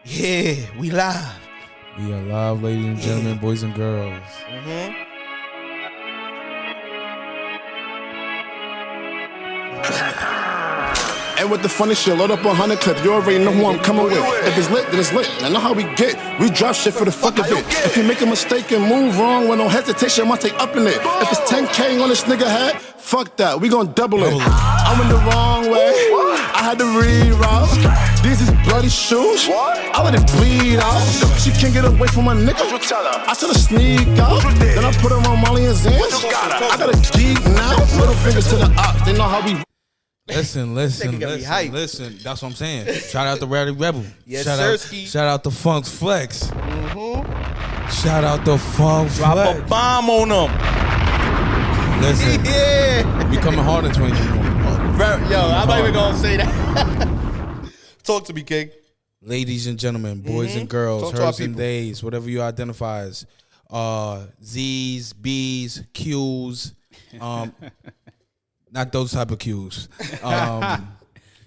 Yeah, we live. We are live, ladies and gentlemen, boys and girls. And with the funny shit, load up 100 clip. You already know who I'm coming with. If it's lit, then it's lit. I know how we get. We drop shit for the fuck of it. If you make a mistake and move wrong with no hesitation, I might take up in it. If it's 10K on this nigga head, fuck that. We gon' double it. I went the wrong way. I had to reroute. These is bloody shoes. I let it bleed out. She can't get away from my nigga. I tell her sneak out. Then I put her on Molly and Zans. I got a geek now. Little fingers to the ops. They know how we. Listen. That's what I'm saying. Shout out to Rowdy Rebel. Yes, shout out to Funk's Flex. Shout out to Funk's Drop Flex. a bomb on them. Listen, Yeah. we coming hard in 2021. Yo, I'm not even gonna say that. Talk to me, King. Ladies and gentlemen, boys and girls, Talk to our hers and people. theys, whatever you identify as, Z's, B's, Q's, not those type of Q's.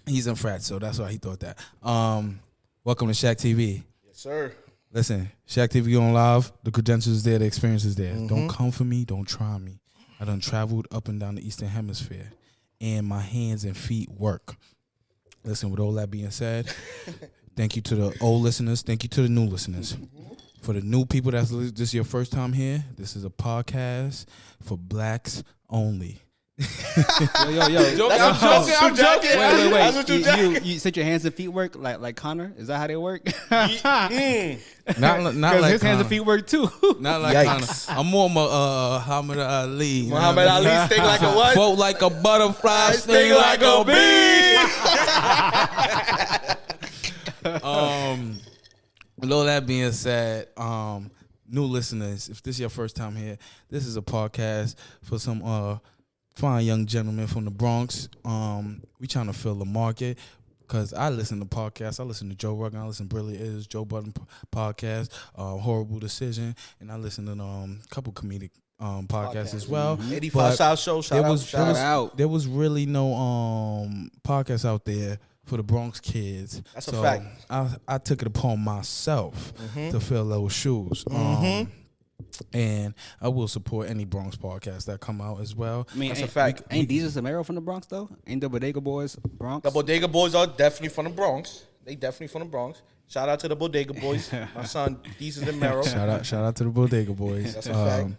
He's in frat, so that's why he thought that. Welcome to ShaqTV. Yes, sir. Listen, ShaqTV on live. The credentials is there, the experience is there. Don't come for me, don't try me. I done traveled up and down the Eastern Hemisphere, and my hands and feet work. Listen, with all that being said, thank you to the old listeners. Thank you to the new listeners. For the new people this is your first time here, this is a podcast for blacks only. Yo. I'm joking. Wait. That's what you joking. You said your hands and feet work like Connor? Is that how they work? Not like his hands and feet work too. Not like Yikes. Connor. I'm more Muhammad Ali. Muhammad Ali sting like a what? Float like a butterfly, Sting like a bee. With all that being said, new listeners, if this is your first time here, this is a podcast for some fine young gentlemen from the Bronx. We trying to fill the market because I listen to podcasts. I listen to Joe Rogan. I listen to Brilliant Is, Joe Budden podcast, Horrible Decision, and I listen to a couple comedic podcasts as well. 85 But South Show. Shout out. there was really no podcasts out there for the Bronx kids. That's a fact. I took it upon myself to fill those shoes. And I will support any Bronx podcast that come out as well. I mean, That's a fact. Ain't Jesus Samaro from the Bronx though? Ain't the Bodega Boys Bronx? The Bodega Boys are definitely from the Bronx. They definitely from the Bronx. Shout out to the Bodega Boys. My son, Deezus and Mero. Shout out to the Bodega Boys. That's a fact.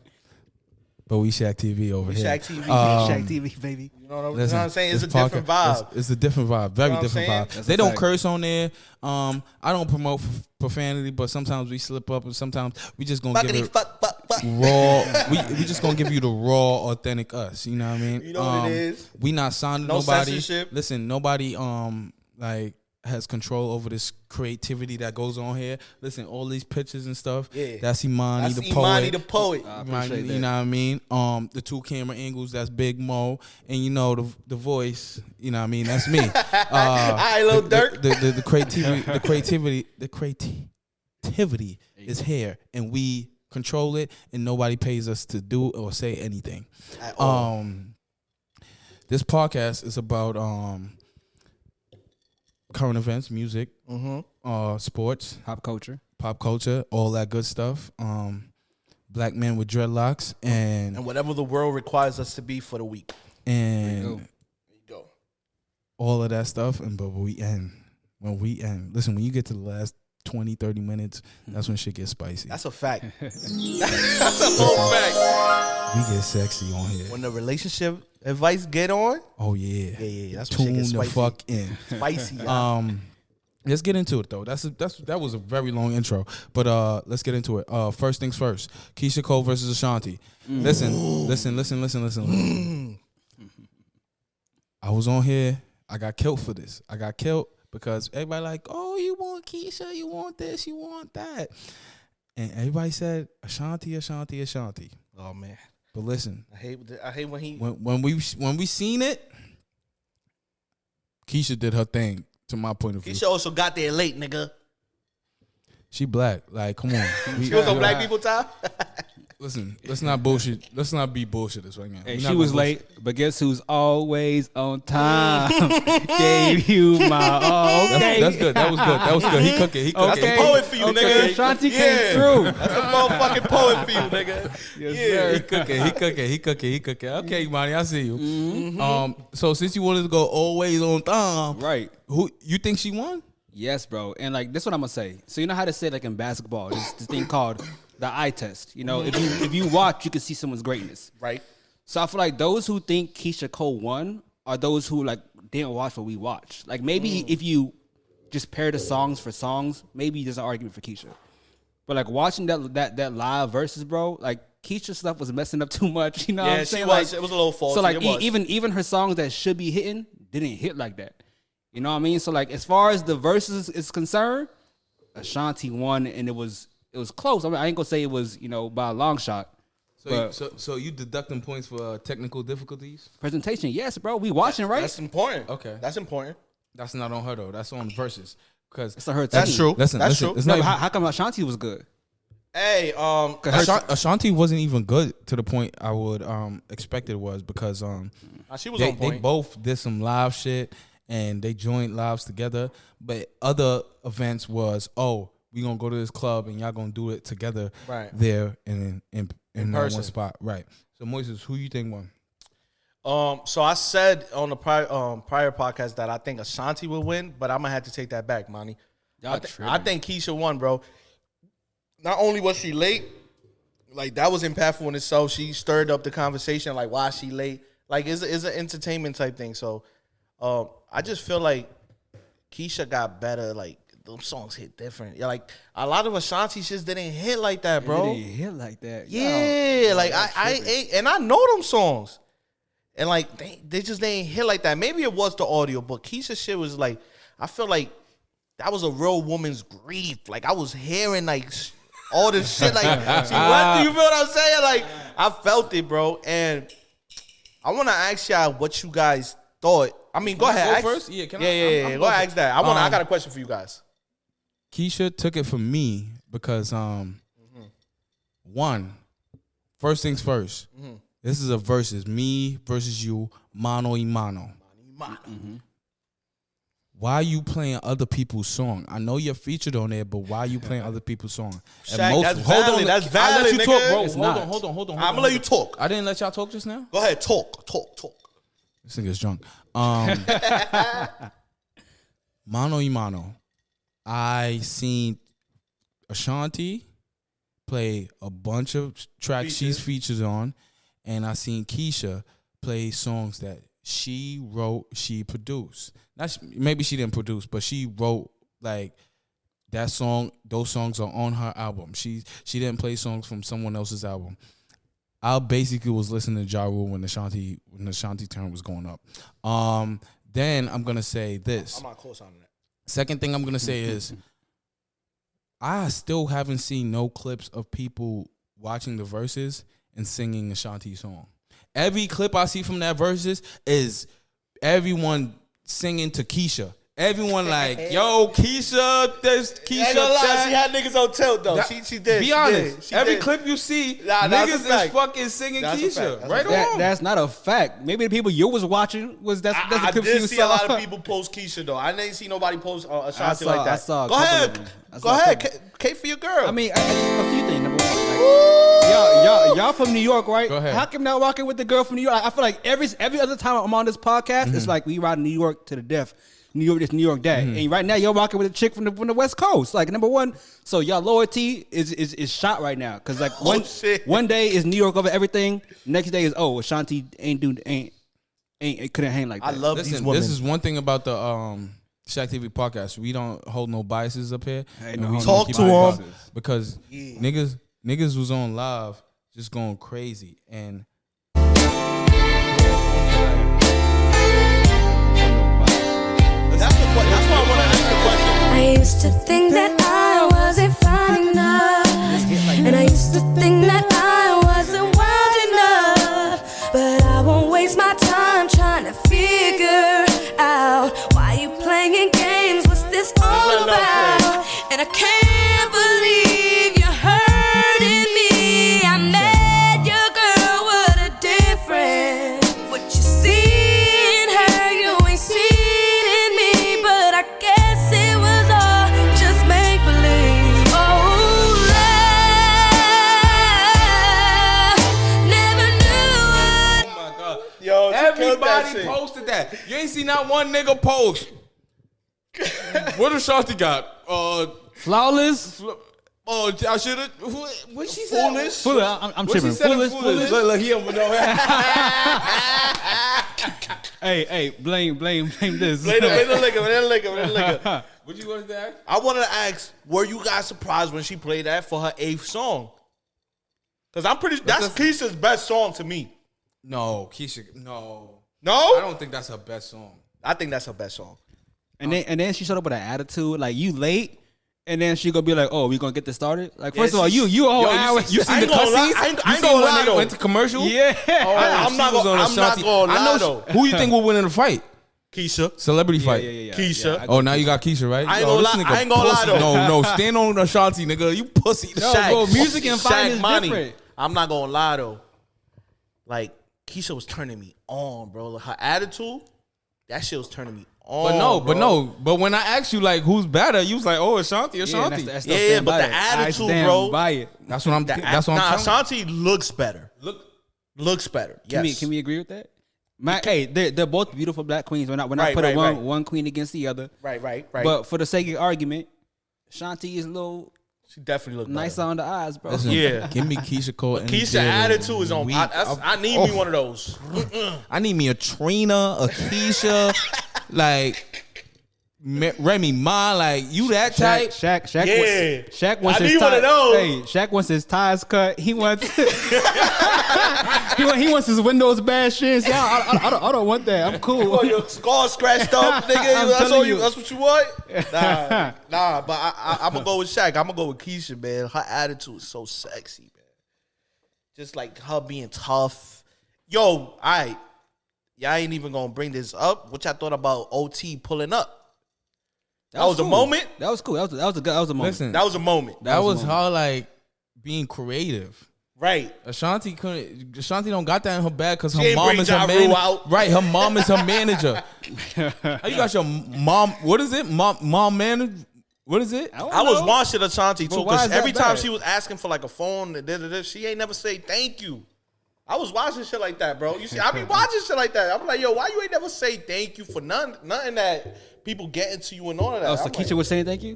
But we ShaqTV over here. ShaqTV. ShaqTV, baby. You know what Listen, I'm saying? It's a this different podcast- vibe. It's a different vibe, very You know what different I'm vibe. saying? They a don't fact. curse on there. I don't promote profanity, but sometimes we slip up, and sometimes we just gonna give it Fuck. raw. we just gonna give you the raw, authentic us. You know what I mean? You know what it is. We not signing No nobody. censorship. Listen, nobody like has control over this creativity that goes on here. Listen, all these pictures and stuff. Yeah. That's Imani, That's the poet. Imani the poet. I Right, appreciate you that. know what I mean? The two camera angles, that's Big Mo, and you know the voice, you know what I mean? That's me. Alright, Lil Durk. The creativity is here, and we control it, and nobody pays us to do or say anything. At all. This podcast is about current events, music, sports, Pop culture. pop culture, all that good stuff. Black men with dreadlocks And whatever the world requires us to be for the week. and go. There you go. all of that stuff. And but when we end, listen, when you get to the last 20, 30 minutes, that's when shit gets spicy. That's a fact. That's a whole fact. We get sexy on here. When the relationship advice get on, Oh yeah. yeah. That's when shit Tune gets the spicy. fuck in. Spicy. Yeah. Let's get into it though. That was a very long intro, but let's get into it. First things first. Keyshia Cole versus Ashanti. Listen. I was on here. I got killed for this. I got killed because everybody like, oh, you want Keyshia, you want this, you want that, and everybody said Ashanti. Oh man, But listen, I hate when he. when we seen it, Keyshia did her thing. To my point of view, Keyshia also got there late, nigga. she black. Like, come on. She was on black people time. Listen, let's not bullshit. Let's not be bullshitters right now. Hey, she was late, but guess who's always on time? Gave you my all. Okay. That's good. That was good. That was good. He cooking. That's a poet for you, nigga. Ashanti came through. That's a motherfucking poet for you, nigga. Yes, He cooking. Okay, Monty, I see you. So since you wanted to go always on time, Right. who you think she won? Yes, bro. And like this is what I'm gonna say. So you know how to say like in basketball, there's this thing called the eye test. You know, if you watch, you can see someone's greatness. Right. So I feel like those who think Keyshia Cole won are those who like didn't watch what we watched. Like maybe if you just pair the songs for songs, maybe there's an argument for Keyshia. But like watching that live versus, bro, like Keisha stuff was messing up too much. You know what I'm saying? She was. It was a little faulty. So like even her songs that should be hitting didn't hit like that. You know what I mean? So like as far as the verses is concerned, Ashanti won, and it was close. I mean, I ain't gonna say it was by a long shot. So you deducting points for technical difficulties? Presentation, yes, bro. We watching, right? That's important. Okay, that's important. That's not on her though. That's on verses because it's on her team. That's true. Listen, that's true. It's No, not but how come Ashanti was good? Hey, Ashanti wasn't even good to the point I would expect it was because she was on point. They both did some live shit and they joined lives together. But other events was we gonna go to this club and y'all gonna do it together there in that one spot, right? So Moises, who you think won? So I said on the prior podcast that I think Ashanti will win, but I'm gonna have to take that back, Monty. I think Keyshia won, bro. Not only was she late, like that was impactful in itself. She stirred up the conversation, like why she late. Like it's an entertainment type thing. So I just feel like Keyshia got better. Like those songs hit different. Yeah, like a lot of Ashanti shit didn't hit like that, bro. It didn't hit like that. Yeah, like I know them songs, and like they just didn't hit like that. Maybe it was the audio, but Keyshia shit was like I feel like that was a real woman's grief. Like I was hearing like all this shit. Like she went through. You feel what I'm saying? Like I felt it, bro. And I want to ask y'all what you guys thought. I mean, go ahead. Go first? Yeah, Go ahead, ask that. I got a question for you guys. Keyshia took it from me because first things first. This is a versus me versus you, mano y mano. Why are you playing other people's song? I know you're featured on there, but why are you playing other people's song? Shaq, that's valid. That's valid. I let you talk, bro. It's Hold on. I'm gonna let you talk. I didn't let y'all talk just now. Go ahead, talk. This nigga's drunk. Mano y mano. I seen Ashanti play a bunch of tracks she's featured on, and I seen Keyshia play songs that she wrote, she produced. Maybe she didn't produce, but she wrote like that song. Those songs are on her album. She didn't play songs from someone else's album. I basically was listening to Ja Rule when the Ashanti turn was going up. Then I'm gonna say this. I'm not close on that. Second thing I'm gonna say is I still haven't seen no clips of people watching the verses and singing Ashanti's song. Every clip I see from that verses is everyone singing to Keyshia. Everyone like, yo, Keyshia, this Keyshia. Ain't gonna lie, she had niggas on tilt though. She did. Be honest. Every clip you see, niggas is fucking singing Keyshia. Right or wrong? That's not a fact. Maybe the people you was watching was that's I did see a lot of people post Keyshia though. I didn't see nobody post Ashanti like that. Go ahead. K for your girl. I mean, a few things. Number one, y'all from New York, right? Go ahead. How come not walking with the girl from New York? I feel like every other time I'm on this podcast, it's like we ride New York to the death. New York, this New York that, and right now you're rocking with a chick from the West Coast. Like number one, so y'all loyalty is shot right now because like one day is New York over everything, next day is Ashanti couldn't hang like that. I love these women. This is one thing about the ShaqTV podcast. We don't hold no biases up here. We talk to them because niggas was on live just going crazy and. That's why I want to ask the question. I used to think that I wasn't fine enough, and I used to think that I wasn't wild enough, but I won't waste my time trying to figure out why you playing games. What's this all about? And I can't believe you're hurting me. I You ain't seen not one nigga post. What Ashanti got? Flawless. I should have. What she said? Foolish. I'm What she tripping. said? Foolish. Look, he don't know. Hey, blame this. Blame the liquor. What you wanted to ask? I wanted to ask, were you guys surprised when she played that for her 8th song? Because I'm pretty. That's Keisha's best song to me. No, Keyshia. No. No? I don't think that's her best song. I think that's her best song. And then she showed up with an attitude like you late, and then she gonna be like, "Oh, we gonna get this started." Like first of all, you a whole hour. You seen the cutscenes? I ain't gonna lie though. Went to commercial. Yeah, I'm not gonna lie though. Who you think will win in the fight? Keisha. Celebrity fight. Yeah. Keisha. Oh, now you got Keisha, right? I ain't gonna lie. I ain't gonna lie though. No, stand on Ashanti, nigga. You pussy. No, bro, music and fighting is Money. different. I'm not gonna lie though. Like Keisha was turning me on, bro. Like, her attitude, that shit was turning me on. But when I asked you like who's better, you was like, oh, Ashanti. But the attitude, bro. That's what I'm. That's what I'm telling Ashanti looks better. Looks better. Yes. Can we agree with that? They're both beautiful black queens. We're not putting one queen against the other. Right. But for the sake of argument, Ashanti is a little. She definitely looked nicer on the eyes, bro. Listen, yeah. Give me Keyshia Cole. Keisha attitude is on. I need me one of those. I need me a Trina, a Keyshia, like Remy Ma, like you that type. Shaq. Yeah. Shaq wants I his need one of those. Hey, Shaq wants his ties cut. He wants. he wants his windows bashed in. See, I don't want that. I'm cool. You want your skull scratched up, nigga? That's what you want? Nah. But I'm gonna go with Shaq. I'm gonna go with Keyshia, man. Her attitude is so sexy, man. Just like her being tough. Yo, all right. Y'all ain't even gonna bring this up. What y'all thought about OT pulling up? That was cool. a moment. That was cool. That was a moment. Listen, that was a moment. That was her like being creative. Right. Ashanti don't got that in her bag because her mom is her manager. Right, her mom is her manager. How you got your mom? What is it? Mom manager? What is it? I was watching Ashanti too because every time bad? she was asking for like a phone, she ain't never say thank you. I was watching shit like that, bro. You see, I be watching shit like that. I'm like, yo, why you ain't never say thank you for nothing that people get into you and all of that. Oh, so Keyshia was saying thank you?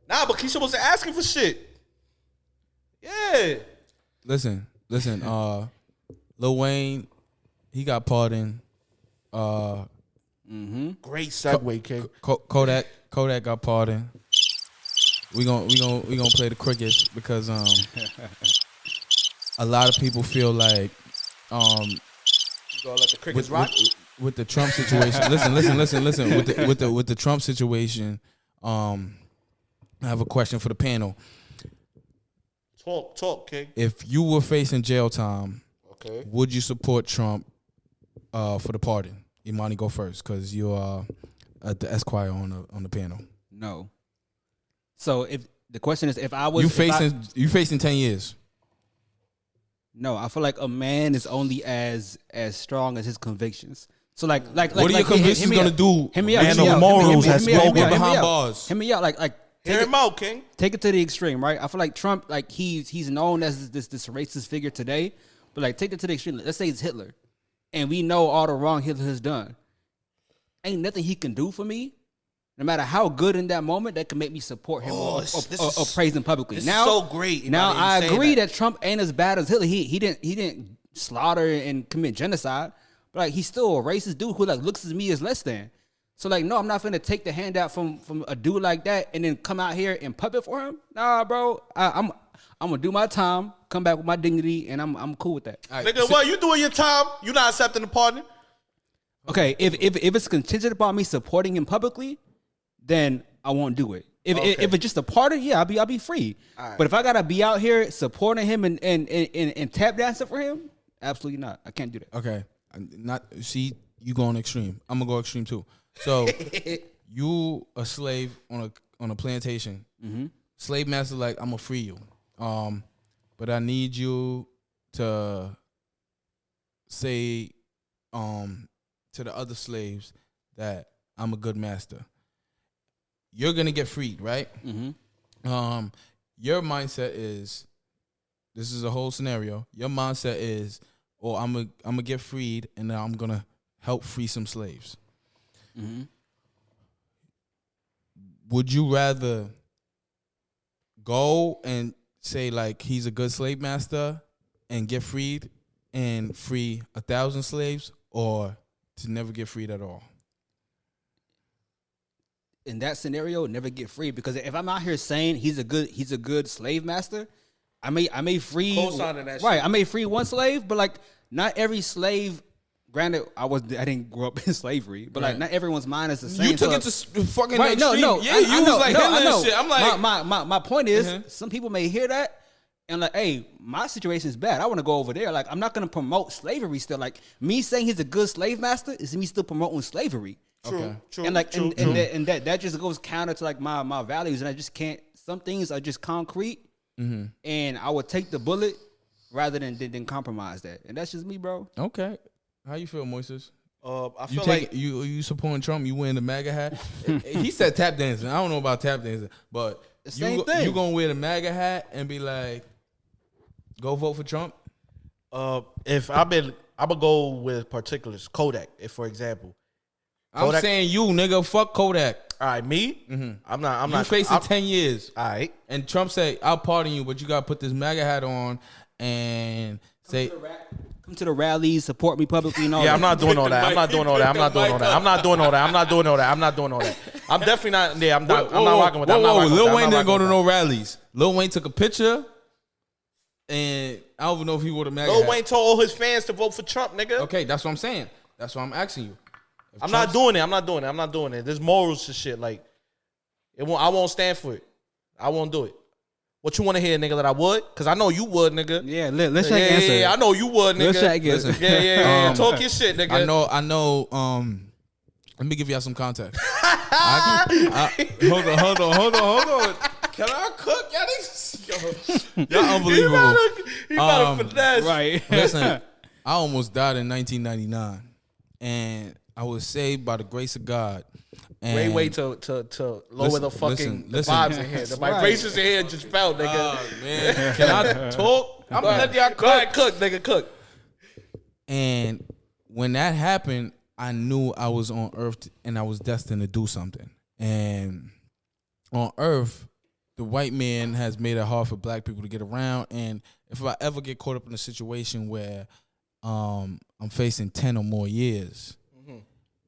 Nah, but Keyshia wasn't asking for shit. Yeah. Listen. Lil Wayne, he got pardoned. Great segue, King. Kodak got pardoned. We gonna play the crickets because a lot of people feel like You gonna let the crickets rock? With the Trump situation. listen. With the Trump situation, I have a question for the panel. Talk, King. If you were facing jail time, okay, would you support Trump for the pardon? Imani, go first because you are the Esquire on the panel. No. So if the question is, if I was you facing 10 years. No, I feel like a man is only as strong as his convictions. So like what are your convictions gonna do? Hear me out. Man of morals has spoken behind bars. Hear me out. Like hear him out, King. Take it to the extreme, right? I feel like Trump, like he's known as this racist figure today, but like take it to the extreme. Let's say it's Hitler, and we know all the wrong Hitler has done. Ain't nothing he can do for me, no matter how good in that moment, that can make me support him or praise him publicly. This now, is so great. Now I agree that Trump ain't as bad as Hitler. He didn't slaughter and commit genocide, but like he's still a racist dude who like looks at me as less than. So like, no, I'm not finna take the handout from a dude like that and then come out here and puppet for him. Nah, bro, I'm gonna do my time, come back with my dignity, and I'm cool with that. Right, nigga, what you doing your time? You not accepting the pardon? Okay, if it's contingent upon me supporting him publicly, then I won't do it. If it's just a pardon, yeah, I'll be free. Right. But if I gotta be out here supporting him and tap dancing for him, absolutely not. I can't do that. Okay, you going extreme. I'm gonna go extreme too. So you a slave on a plantation. Mm-hmm. Slave master like, I'm gonna free you, but I need you to say to the other slaves that I'm a good master. You're gonna get freed, right? Mm-hmm. Your mindset is, this is a whole scenario. Your mindset is, I'm gonna get freed, and then I'm gonna help free some slaves. would you rather go and say like he's a good slave master and get freed and free 1,000 slaves, or to never get freed at all? In that scenario, never get free, because if I'm out here saying he's a good slave master, I may free Co-signing that right. shit. I may free one slave, but like not every slave. Granted, I didn't grow up in slavery, but like not everyone's mind is the same. You took so, it to fucking right? extreme. No. Yeah, you was like Hitler I know. and shit. I'm like, my point is, some people may hear that and like, hey, my situation is bad. I want to go over there. Like, I'm not gonna promote slavery still. Like, me saying he's a good slave master is me still promoting slavery. okay. True. And like, true. and that just goes counter to like my values, and I just can't. Some things are just concrete, and I would take the bullet rather than compromise that. And that's just me, bro. Okay. How you feel, Moises? I You feel take like you supporting Trump? You wearing the MAGA hat? He said tap dancing. I don't know about tap dancing, but same thing. You gonna wear the MAGA hat and be like, go vote for Trump? if I'm gonna go with particulars. Kodak, if for example. I'm Kodak- saying you, nigga. Fuck Kodak. All right, me. I'm not. You facing 10 years. All right. And Trump say, I'll pardon you, but you gotta put this MAGA hat on and say, Come to the rallies, support me publicly, and all. Yeah, I'm that. not doing all that. I'm not doing all that. I'm not doing all that. I'm not doing all that. I'm not doing all that. I'm not doing all that. I'm definitely not. Yeah, I'm not rocking with that. I'm not rocking with Lil that. Wayne I'm not didn't go to rocking no rallies. Lil Wayne took a picture, and I don't even know if he wore the MAGA with that. hat. Lil Wayne told all his fans to vote for Trump, nigga. Okay, that's what I'm saying. That's what I'm asking you. If I'm Trump's- not doing it. I'm not doing it. I'm not doing it. There's morals to shit. Like, it won't. I won't stand for it. I won't do it. What you want to hear, nigga? That I would? Cause I know you would, nigga. Yeah, let's Shaq Yeah, answer. yeah, I know you would, nigga. Let's Shaq answer. Yeah. Talk your shit, nigga. I know. Let me give y'all some context. Hold on. Can I cook? Y'all unbelievable. You better finesse. Right. Listen, I almost died in 1999, and I was saved by the grace of God. And Way to lower the fucking listen. vibes in here. The vibrations in here just fell, nigga. Oh, man, can I talk? I'm gonna let y'all Go ahead, cook. cook, nigga, cook. And when that happened, I knew I was on Earth and I was destined to do something. And on Earth, the white man has made it hard for black people to get around. And if I ever get caught up in a situation where I'm facing 10 or more years,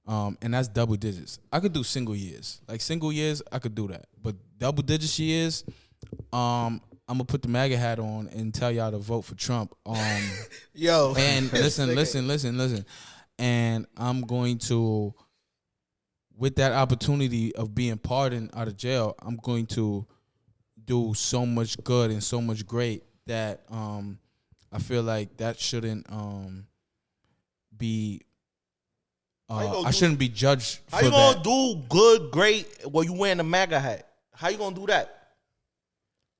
and that's double digits, I could do single years. Like single years, I could do that. But double digits years, I'm gonna put the MAGA hat on and tell y'all to vote for Trump. Yo. And listen. And I'm going to, with that opportunity of being pardoned out of jail, I'm going to do so much good and so much great that I feel like that shouldn't be. I shouldn't be judged for How you that. gonna do good, great, while you wearing the MAGA hat? How you gonna do that?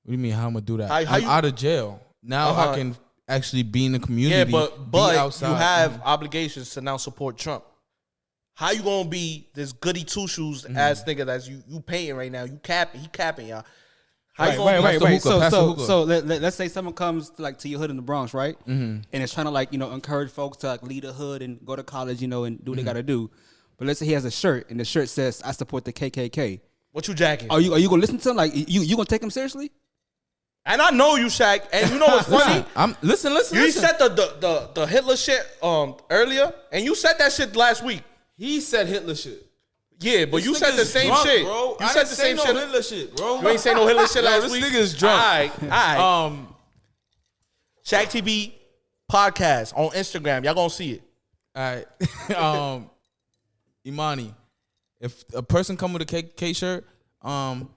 What do you mean? How I'm gonna do that? How I'm you- out of jail now. I can actually be in the community. Yeah, be but outside. you have obligations to now support Trump. How you gonna be this goody two shoes ass nigga that's you painting right now? You capping, he capping y'all. How you gonna Pass the hookah, pass the hookah. So let's say someone comes to your hood in the Bronx, right? And it's trying to encourage folks to lead a hood and go to college, and do what they got to do. But let's say he has a shirt and the shirt says, "I support the KKK." What you jacking? Are you gonna listen to him? Like you gonna take him seriously? And I know you, Shaq. And you know what's funny? Listen. You said the Hitler shit earlier, and you said that shit last week. He said Hitler shit. Yeah, but This you said the nigga's same drunk, shit. bro. You I said didn't the say same no shit. Hitler shit, bro. You ain't say no Hitler shit last this week. This nigga's drunk. All right. ShaqTV podcast on Instagram. Y'all gonna see it. All right. Imani, if a person come with a K shirt, I'm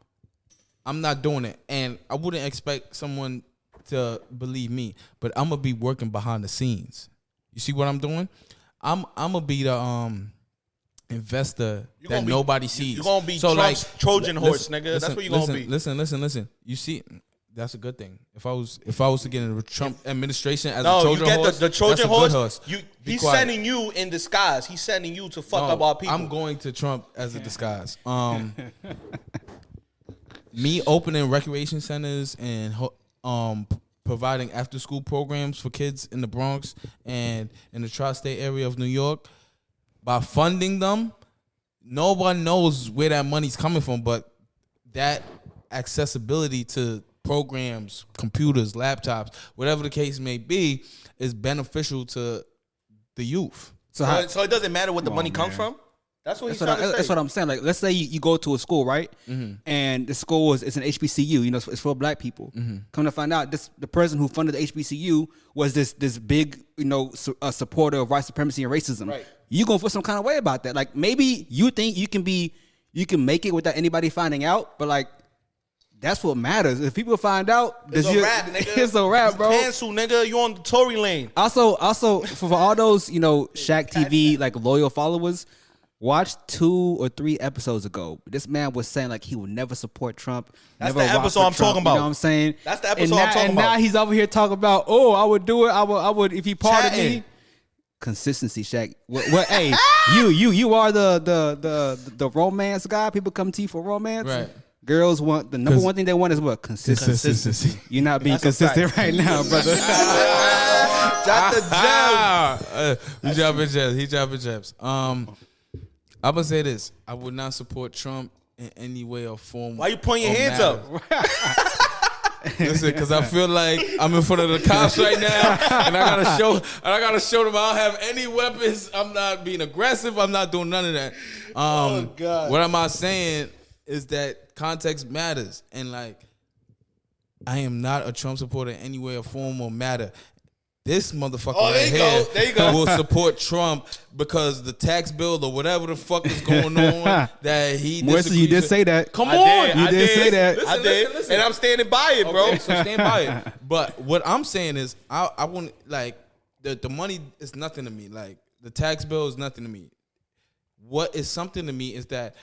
not doing it, and I wouldn't expect someone to believe me. But I'm gonna be working behind the scenes. You see what I'm doing? I'm gonna be the investor that nobody sees. You're gonna be Trump's Trojan horse, nigga. That's what you're gonna be. Listen. You see, that's a good thing. If I was to get in the Trump administration as a No, Trojan you get horse, the Trojan that's a horse. good horse. Be He's quiet. sending you in disguise. He's sending you to fuck No, up our people. I'm going to Trump as a disguise. Me opening recreation centers and providing after school programs for kids in the Bronx and in the tri-state area of New York, by funding them, no one knows where that money's coming from, but that accessibility to programs, computers, laptops, whatever the case may be, is beneficial to the youth. So it doesn't matter what the money comes from? That's what he's trying to say. That's what I'm saying. Like, let's say you go to a school, right? And the school is an HBCU. You know, it's for black people. Come to find out, the person who funded the HBCU was this big, you know, supporter of white supremacy and racism. Right. You gonna feel some kind of way about that? Like, maybe you think you can make it without anybody finding out, but like, that's what matters. If people find out, it's a rap, nigga. It's a rap, bro. Cancel, nigga. You on the Tory lane. Also, for all those, you know, ShaqTV like loyal followers, watch 2 or 3 episodes ago. This man was saying like he would never support Trump. That's never the rock episode for I'm Trump, talking about. You know what I'm saying? That's the episode I'm talking and about. now he's over here talking about, oh, I would do it. I would if he pardoned Chatting. me. Consistency, Shaq. What? Hey, you are the romance guy. People come to you for romance. Right. Girls want the number one thing they want is what? Consistency. You're not being consistent right now, brother. Drop the gem. He dropping gems. I'm gonna say this: I would not support Trump in any way or form. Why you pointing your or hands matter. up? Listen, because I feel like I'm in front of the cops right now, and I gotta show them I don't have any weapons. I'm not being aggressive. I'm not doing none of that. God. What am I saying is that context matters, and like I am not a Trump supporter in any way or form or matter. This motherfucker there you go. will support Trump because the tax bill or whatever the fuck is going on that he Moisty, you did say that. Come I on, did. You did say that. I did. Listen. And I'm standing by it, bro. Okay, so stand by it. But what I'm saying is, I want like the money is nothing to me. Like the tax bill is nothing to me. What is something to me is that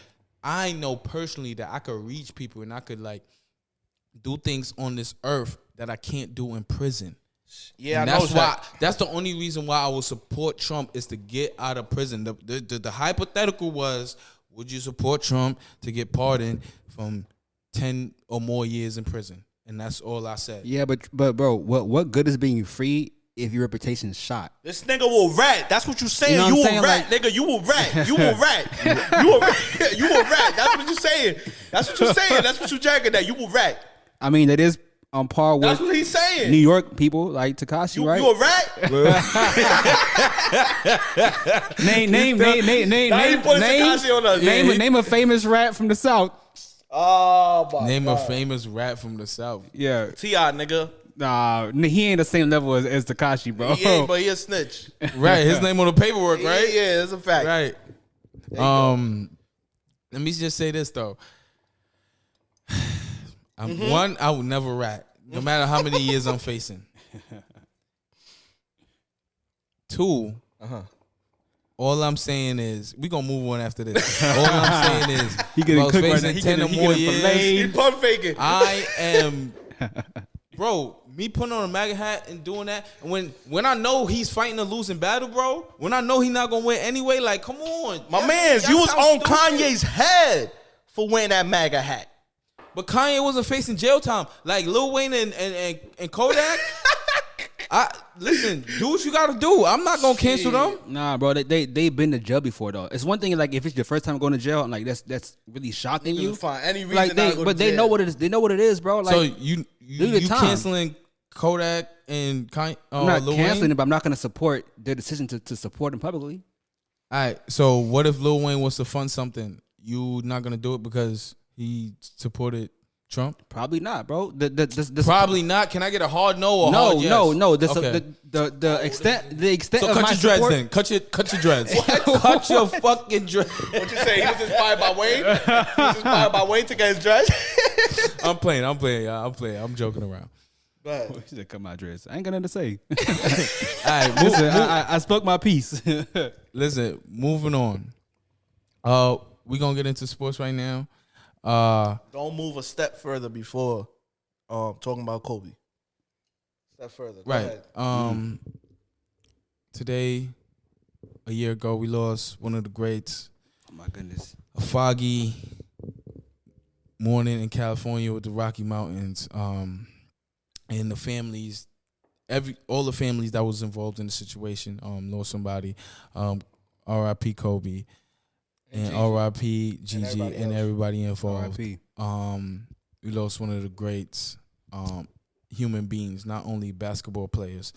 I know personally that I could reach people and I could like do things on this earth that I can't do in prison. Yeah, And I know that's why. that. That's the only reason why I will support Trump is to get out of prison. The hypothetical was, would you support Trump to get pardoned from 10 or more years in prison? And that's all I said. Yeah, but bro, what good is being free if your reputation is shot? This nigga will rat. That's what you saying. You know You, what I'm will saying? rat, Like- nigga. You will rat. You will rat. You will rat. You will rat. That's what you saying. That's what you saying. That's what you jacking at. You will rat. I mean, that is on par with That's what he's saying. New York people like Tekashi, right? You a rat? Name Now he putting Tekashi on us. name a famous rat from the South. Oh my Name God. a famous rat from the South. Yeah, T.I. nigga. nah, he ain't the same level as Tekashi, bro. He ain't, but he a snitch. Right, his name on the paperwork, Yeah, right? yeah, that's a fact. Right. Let me just say this though. One, I would never rat, no matter how many years I'm facing. 2, all I'm saying is we gonna move on after this. All I'm saying is He getting if I was cooked right facing now. He 10 or getting more filleted. He years. pump faking. I am, bro. Me putting on a MAGA hat and doing that, and when I know he's fighting a losing battle, bro. When I know he's not gonna win anyway, like, come on, My mans, you was sounds on stupid. Kanye's head for wearing that MAGA hat. But Kanye wasn't facing jail time like Lil Wayne and Kodak. Listen, do what you gotta do. I'm not gonna cancel them. Nah, bro, they've been to jail before though. It's one thing like if it's your first time going to jail, and like that's really shocking you. Find any reason Like not to go to they jail. know what it is. They know what it is, bro. Like So you your time. canceling Kodak and Kanye? I'm not Lil canceling Wayne? it, but I'm not gonna support their decision to support him publicly. All right. So what if Lil Wayne was to fund something? You not gonna do it because he supported Trump? Probably not, bro. Probably not. Can I get a hard no or hard yes? No. Okay. The extent So of cut my your dreads support, then. Cut your dreads. Cut your fucking dreads. What you say? He was inspired by Wayne? He was inspired by Wayne to get his dress? I'm playing, y'all. I'm joking around. Go ahead. He said, "Cut my dress." I ain't got nothing to say. All right, Listen, I spoke my piece. listen, moving on. We gonna get into sports right now. Don't move a step further before talking about Kobe. Step further. Go Right. ahead. Today, a year ago, we lost one of the greats. Oh my goodness. A foggy morning in California with the Rocky Mountains. And the families, all the families that was involved in the situation, lost somebody. R.I.P. Kobe. And R.I.P. Gigi and everybody involved. R.I.P. We lost one of the greats, human beings, not only basketball players,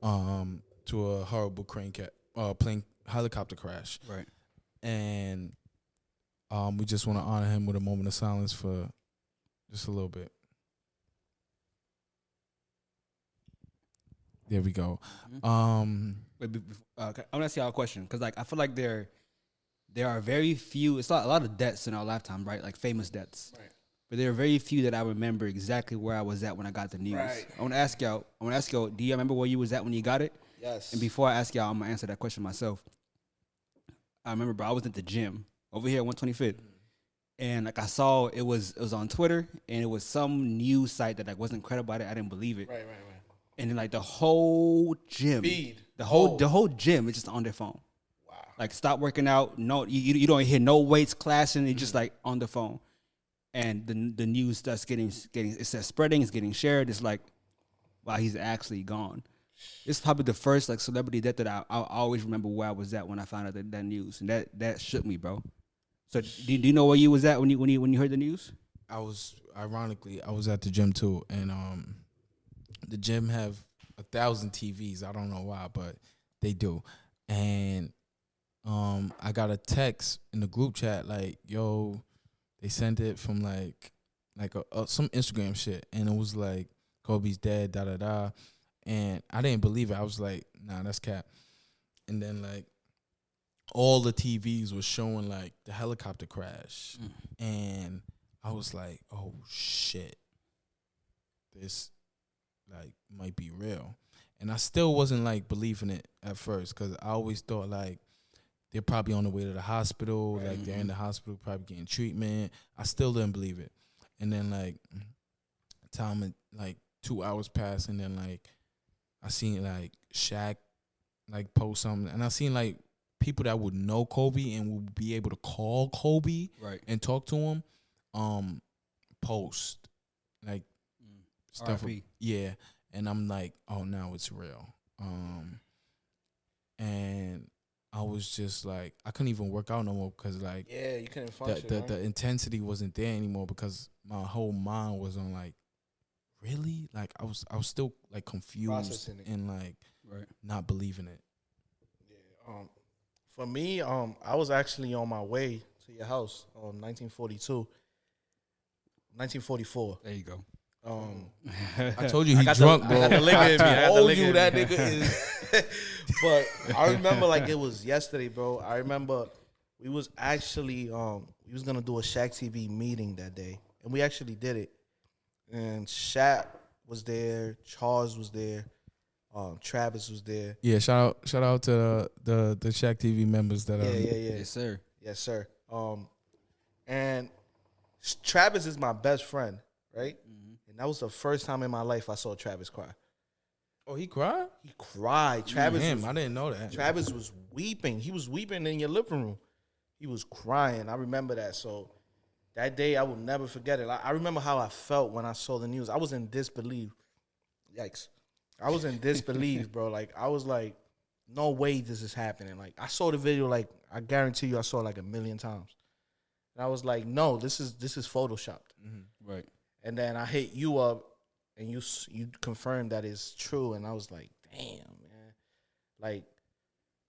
to a horrible plane helicopter crash. Right. And we just want to honor him with a moment of silence for just a little bit. There we go. Wait, I want to ask y'all a question because, like, I feel like there are very few. It's not a lot of deaths in our lifetime, right? Like famous deaths. Right. But there are very few that I remember exactly where I was at when I got the news. Right. I want to ask y'all. Do you remember where you was at when you got it? Yes. And before I ask y'all, I'm gonna answer that question myself. I remember, bro. I was at the gym over here at 125th, and like I saw it was on Twitter, and it was some news site that like wasn't credible. I didn't believe it. Right. And then like the whole gym, the whole gym is just on their phone. Wow. Like stop working out. No, you don't hear no weights clashing. It's just like on the phone, and the news starts getting it says spreading. It's getting shared. It's like, wow, he's actually gone. It's probably the first like celebrity death that I always remember where I was at when I found out that news, and that shook me, bro. So do you know where you was at when you heard the news? I was at the gym too, and the gym have 1,000 TVs. I don't know why, but they do. And I got a text in the group chat like, "Yo," they sent it from like some Instagram shit, and it was like Kobe's dead, da da da. And I didn't believe it. I was like, "Nah, that's cap." And then like all the TVs was showing like the helicopter crash, and I was like, "Oh shit, this like might be real." And I still wasn't like believing it at first because I always thought like they're probably on the way to the hospital, like they're in the hospital probably getting treatment. I still didn't believe it. And then like time like 2 hours passed, and then like I seen like Shaq like post something, and I seen like people that would know Kobe and would be able to call Kobe and talk to him post like stuff. R.I.P. Yeah. And I'm like, oh, now it's real. And I was just like, I couldn't even work out no more because like, yeah, you couldn't function. The intensity wasn't there anymore because my whole mind was on like, really? Like I was still like confused and like not believing it. Yeah. For me, I was actually on my way to your house 1944. There you go. I told you he drunk, bro. I got the liquor in me. I told you that nigga is. But I remember like it was yesterday, bro. I remember we was actually we was gonna do a ShaqTV meeting that day, and we actually did it. And Shaq was there, Charles was there, Travis was there. Yeah, shout out to the ShaqTV members that are. Yeah. Yes, sir. And Travis is my best friend, right? And that was the first time in my life I saw Travis cry. Oh, he cried? He cried. Travis. I didn't know that. Travis was weeping. He was weeping in your living room. He was crying. I remember that. So that day I will never forget it. I remember how I felt when I saw the news. I was in disbelief. Yikes. I was in disbelief, bro. Like I was like, no way this is happening. Like I saw the video like I guarantee you I saw it like 1 million times. And I was like, no, this is photoshopped. Mm-hmm. Right. And then I hit you up, and you confirmed that it's true, and I was like, damn, man. Like,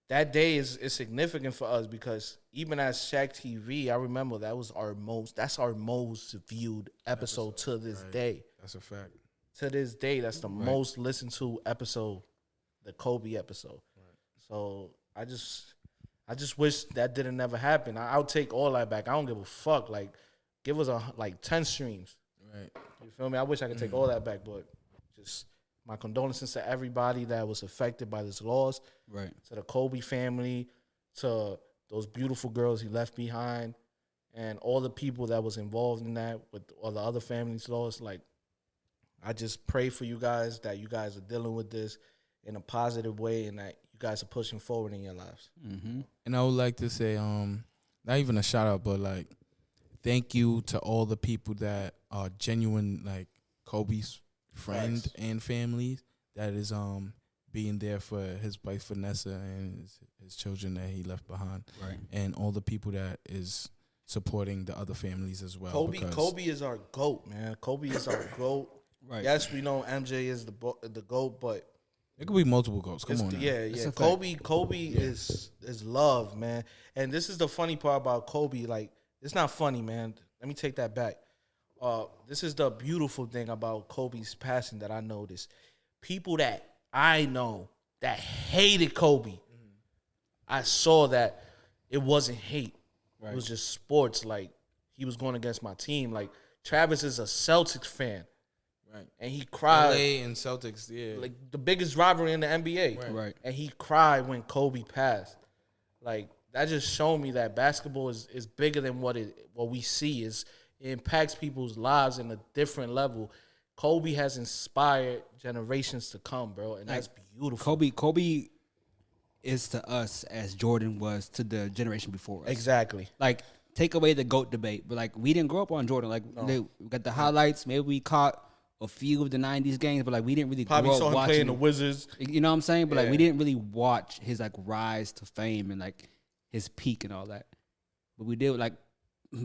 that day is significant for us because even as ShaqTV, I remember that's our most viewed episode to this day. That's a fact. To this day, that's the most listened to episode, the Kobe episode. Right. So I just wish that didn't never happen. I'll take all that back. I don't give a fuck. Like, give us 10 streams. Right. You feel me? I wish I could take all that back, but just my condolences to everybody that was affected by this loss. Right. To the Kobe family, to those beautiful girls he left behind, and all the people that was involved in that with all the other families lost. Like, I just pray for you guys that you guys are dealing with this in a positive way and that you guys are pushing forward in your lives. Mm-hmm. And I would like to say, not even a shout out, but like, thank you to all the people that are genuine, like Kobe's friend and family that is being there for his wife Vanessa and his children that he left behind, Right. and all the people that is supporting the other families as well. Kobe is our GOAT, man. Kobe is our GOAT. Right. Yes, we know MJ is the GOAT, but it could be multiple goals. Come on, now. yeah. Kobe is love, man. And this is the funny part about Kobe. Like, it's not funny, man. Let me take that back. This is the beautiful thing about Kobe's passing that I noticed. People that I know that hated Kobe, I saw that it wasn't hate. Right. It was just sports. Like, he was going against my team. Like, Travis is a Celtics fan. Right. And he cried. LA and Celtics, yeah. Like, the biggest rivalry in the NBA. Right. And he cried when Kobe passed. Like, that just showed me that basketball is bigger than what we see. It impacts people's lives in a different level. Kobe has inspired generations to come, bro, and that's beautiful. Kobe is to us as Jordan was to the generation before us. Exactly. Like, take away the GOAT debate, but like, we didn't grow up on Jordan. Like, we got the highlights. Maybe we caught a few of the 90s games, but like, we didn't really probably grow saw up him watching playing the Wizards. You know what I'm saying? But like, we didn't really watch his like rise to fame and like his peak and all that. But we did, like,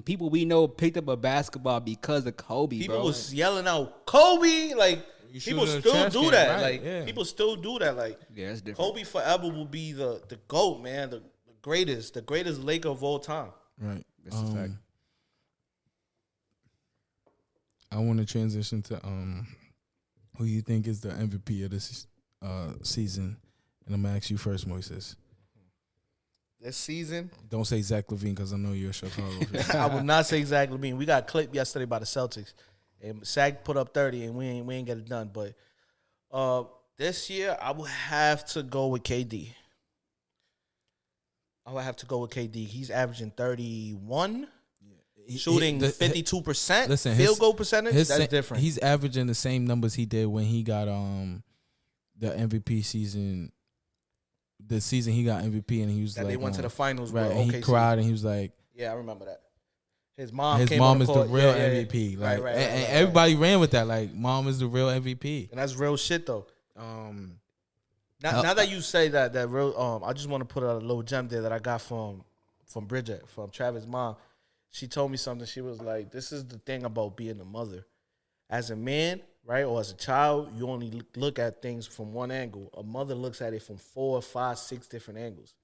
people we know picked up a basketball because of Kobe. People bro. was yelling out Kobe. Like, people still do that. Right? Like, yeah. people still do that. Like, Yeah, it's different. Kobe forever will be the GOAT, man. The greatest Laker of all time. Right. That's a fact. I want to transition to who you think is the MVP of this season, and I'm gonna ask you first, Moises. This season, Don't say Zach LaVine because I know you're a Chicago fan. I would not say Zach LaVine. We got clipped yesterday by the Celtics, and Zach put up 30, and we ain't get it done. But this year, I would have to go with KD. He's averaging 31, shooting 52%. Listen, field goal percentage. That's different. He's averaging the same numbers he did when he got the MVP season. The season he got MVP, and he was that like, they went to the finals. right? With And OKC. he cried, and he was like, "Yeah, I remember that." His mom is the real MVP. Right, Like, and everybody ran with that. Like, mom is the real MVP. And that's real shit, though. Now that you say that real, I just want to put a little gem there that I got from Bridget, from Travis' mom. She told me something. She was like, "This is the thing about being a mother. As a man, right, or as a child, you only look at things from one angle. A mother looks at it from 4, 5, 6 different angles.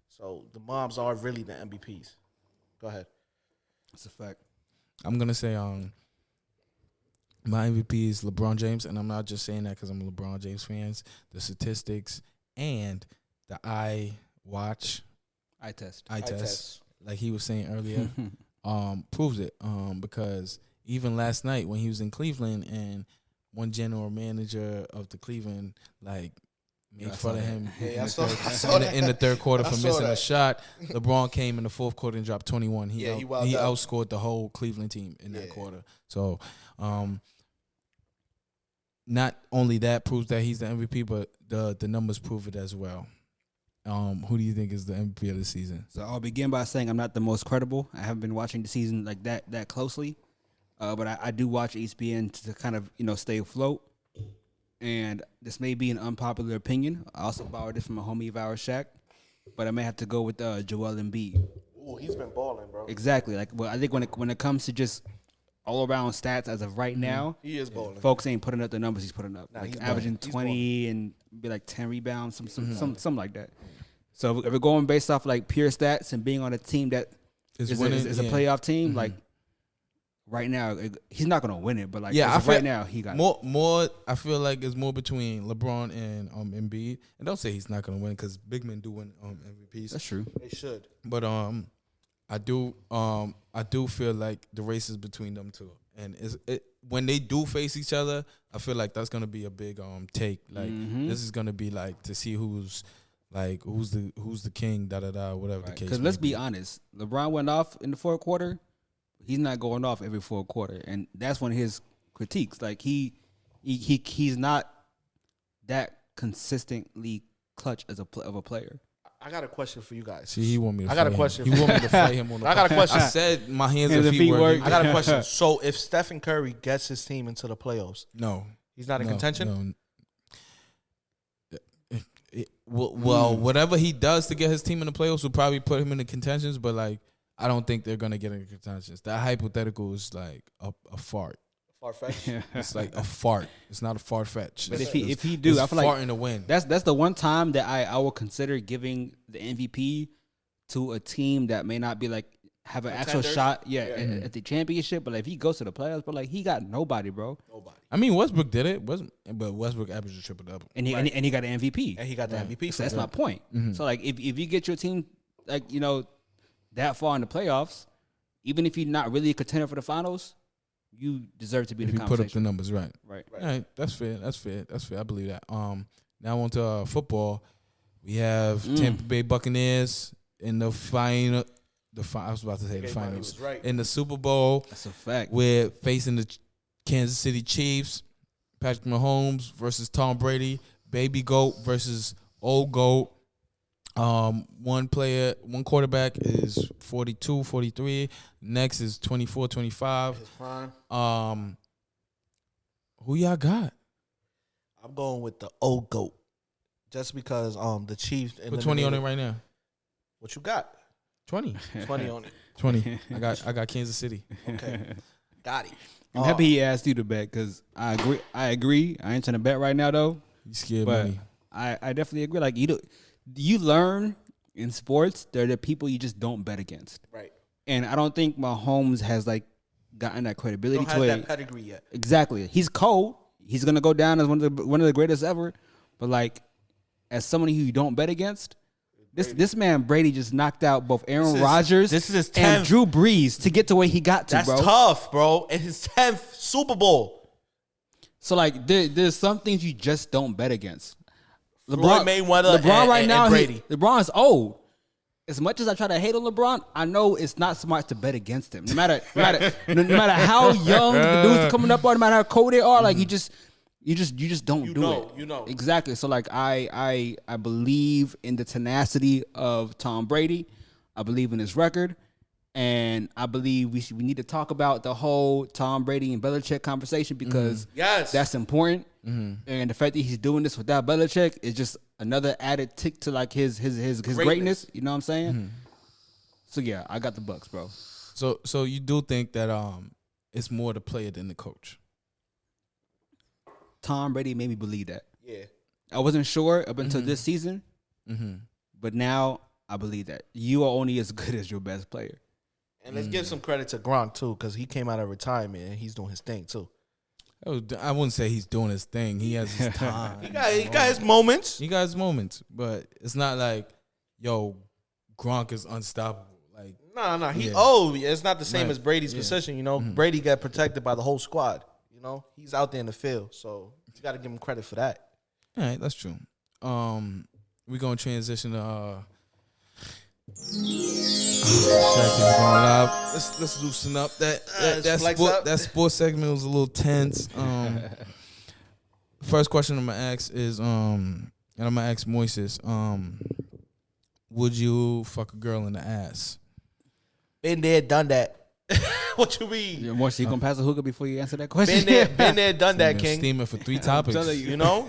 So the moms are really the MVPs." Go ahead. That's a fact. I'm gonna say my MVP is LeBron James, and I'm not just saying that because I'm a LeBron James fan. The statistics and the eye test, like he was saying earlier, proves it. Because even last night when he was in Cleveland, and one general manager of the Cleveland made fun of him I saw that. in the third quarter for missing that. a shot. LeBron came in the fourth quarter and dropped 21. He outscored the whole Cleveland team in that quarter. So, not only that proves that he's the MVP, but the numbers prove it as well. Who do you think is the MVP of the season? So I'll begin by saying I'm not the most credible. I haven't been watching the season like that closely, but I do watch ESPN to kind of stay afloat. And this may be an unpopular opinion. I also borrowed this from a homie of ours, Shaq, but I may have to go with Joel Embiid. Ooh, he's been balling, bro. Exactly. Like, well, I think when it comes to just all around stats as of right now, he is balling. Folks ain't putting up the numbers he's putting up. Nah, like he's averaging balling. 20 and be like 10 rebounds, something like that. So if we're going based off like pure stats and being on a team that is a playoff team, like right now he's not gonna win it, but like right now he got more. I feel like it's more between LeBron and Embiid. And don't say he's not gonna win because big men do win MVPs. That's true. They should. But I do feel like the race is between them two, and when they do face each other, I feel like that's gonna be a big take. Like this is gonna be like to see who's the king, whatever the case. Because let's be honest, LeBron went off in the fourth quarter. He's not going off every fourth quarter, and that's one of his critiques. Like he's not that consistently clutch of a player. I got a question for you guys. See, he want me to I got a question. He want me to fight him on the I got a question. I said my hands and feet work. I got a question. So if Stephen Curry gets his team into the playoffs, No. he's not in contention? No. Well, whatever he does to get his team in the playoffs will probably put him in the contentions, but like I don't think they're gonna get in the contentions. That hypothetical is like a fart. Far-fetched. It's like a fart. It's not a far fetch. But if he do, I feel like farting to win. That's the one time that I will consider giving the MVP to a team that may not be like have an actual shot, at the championship. But like, if he goes to the playoffs, but like he got nobody, bro. Nobody. I mean, Westbrook did it, but Westbrook averaged a triple double, and he got an MVP, and he got the MVP. So that's my point. Mm-hmm. So like, if you get your team like that far in the playoffs, even if you're not really a contender for the finals, you deserve to be in the conversation. Put up the numbers, right? Right. All right, that's fair. I believe that. Now on to football. We have Tampa Bay Buccaneers in the final. I was about to say the finals. Right. In the Super Bowl. That's a fact. We're facing the Kansas City Chiefs. Patrick Mahomes versus Tom Brady. Baby GOAT versus old GOAT. One quarterback is 42, 43. Next is 24, 25. His prime. Who y'all got? I'm going with the old GOAT. Just because the Chiefs. Put 20 on it right now. What you got? 20. 20 on it. 20. I got Kansas City. Okay. Got it. I'm happy he asked you to bet because I agree. I ain't trying to bet right now though. You scared but money. I definitely agree. Like you learn in sports, they're the people you just don't bet against. Right. And I don't think Mahomes has like gotten that credibility Don't have that pedigree yet. Exactly. He's cold. He's gonna go down as one of the greatest ever. But like, as somebody who you don't bet against, this man Brady just knocked out both Aaron Rodgers this is his 10th. and Drew Brees to get to where he got to, That's bro. tough, bro. And his 10th Super Bowl. So like, there's some things you just don't bet against. Floyd Mayweather LeBron right now, Brady. LeBron's old. As much as I try to hate on LeBron, I know it's not smart to bet against him. No matter how young the dudes coming up are, no matter how cold they are, like you just don't do it. You know. Exactly. So like I believe in the tenacity of Tom Brady. I believe in his record. And I believe we need to talk about the whole Tom Brady and Belichick conversation because that's important. Mm-hmm. And the fact that he's doing this without Belichick is just another added tick to like his greatness. You know what I'm saying? Mm-hmm. So yeah, I got the Bucks, bro. So you do think that it's more the player than the coach? Tom Brady made me believe that. Yeah. I wasn't sure up until this season, but now I believe that you are only as good as your best player. And let's give some credit to Gronk, too, because he came out of retirement and he's doing his thing, too. I wouldn't say he's doing his thing. He has his time. he got his moments. He got his moments, but it's not like, yo, Gronk is unstoppable. Like, No. He old. It's not the same as Brady's position, you know. Brady got protected by the whole squad. You know, he's out there in the field, so you got to give him credit for that. All right, that's true. We're going to transition to ShaqTV going live. Let's loosen up. That sports segment was a little tense. First question I'm gonna ask is and I'm gonna ask Moises, would you fuck a girl in the ass? Been there, done that. What you mean? Yeah, Moises, you gonna pass a hookah before you answer that question? Been there, done that, King. Steaming for 3 topics. You know.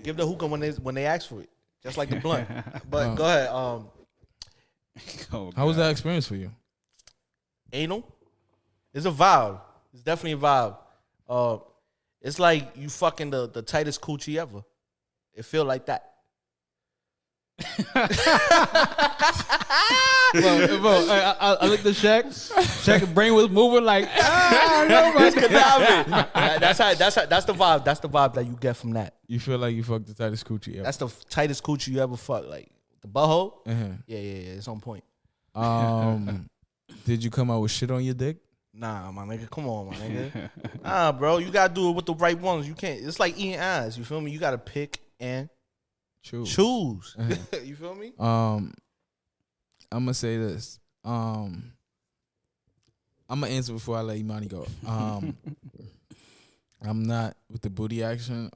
Give the hookah when they ask for it. Just like the blunt. But go ahead. How was that experience for you? Anal? It's a vibe. It's definitely a vibe. It's like you fucking the tightest coochie ever. It feel like that. I looked at Shaq. Shaq's brain was moving like That's the vibe. That's the vibe that you get from that. You feel like you fucked the tightest coochie ever. That's the tightest coochie you ever fucked. Like the butthole. Uh-huh. Yeah. It's on point. Did you come out with shit on your dick? Nah, my nigga. Come on, my nigga. Nah, bro. You gotta do it with the right ones. You can't. It's like eating ass. You feel me? You gotta pick and choose. Uh-huh. You feel me? I'm gonna say this. I'm gonna answer before I let Imani go. I'm not with the booty action.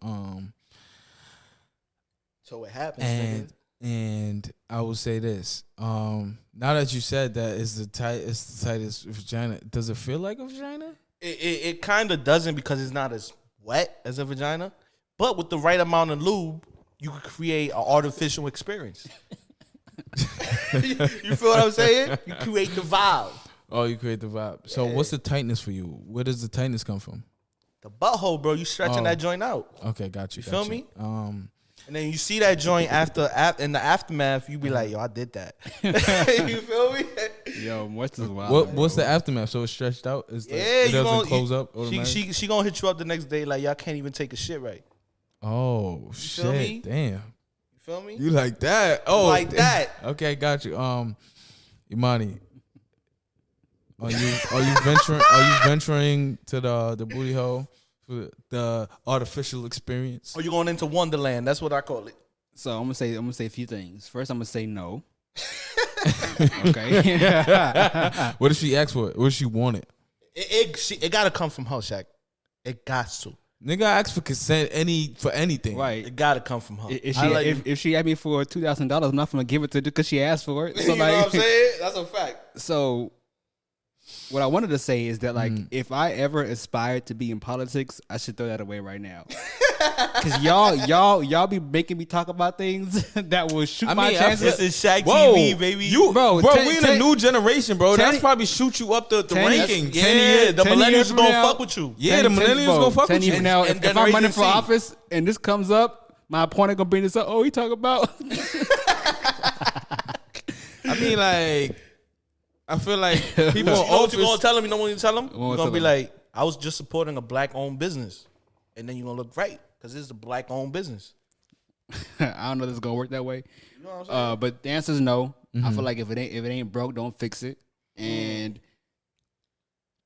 So it happens. And I will say this. Now that you said that it's the tightest vagina, does it feel like a vagina? It kind of doesn't because it's not as wet as a vagina. But with the right amount of lube, you could create an artificial experience. You feel what I'm saying? You create the vibe. Oh, you create the vibe. So what's the tightness for you? Where does the tightness come from? The butthole, bro. You stretching that joint out. Okay, got you. You feel me? And then you see that joint in the aftermath, you be like, yo, I did that. You feel me? Yo, what's this wild? What's the aftermath? So it's stretched out? It's like, Yeah, it doesn't close up? She gonna hit you up the next day like, y'all can't even take a shit right. Oh, feel me? shit. Damn. You feel me? You like that? Oh, like that. Okay, got you. Imani, are you venturing to the booty hole for the artificial experience? Or you going into Wonderland? That's what I call it. So I'm gonna say a few things. First, I'm gonna say no. Okay. What did she ask for? What did she want it? It gotta come from her, Shaq. It got to. Nigga ask for consent for anything. Right. It gotta come from her. If she asked me for $2,000, I'm not gonna give it to her because she asked for it. So you know what I'm saying? That's a fact. So what I wanted to say is that if I ever aspired to be in politics, I should throw that away right now. Cause y'all be making me talk about things that will shoot my chances. This is ShaqTV, baby. Bro, we in a new generation, bro. That's probably shoot you up the rankings. Yeah, the millennials gonna fuck with you. Yeah, the millennials gonna fuck with you. 10 years from now, if I'm running for office and this comes up, my opponent gonna bring this up. Oh, he talk about. I mean, like, I feel like people You know what you gonna tell them? You know what you tell them? You're gonna be like, I was just supporting a black-owned business. And then you're gonna look right, because it's a black-owned business. I don't know if this is gonna work that way. You know what I'm saying? But the answer is no. I feel like if it ain't broke, don't fix it. And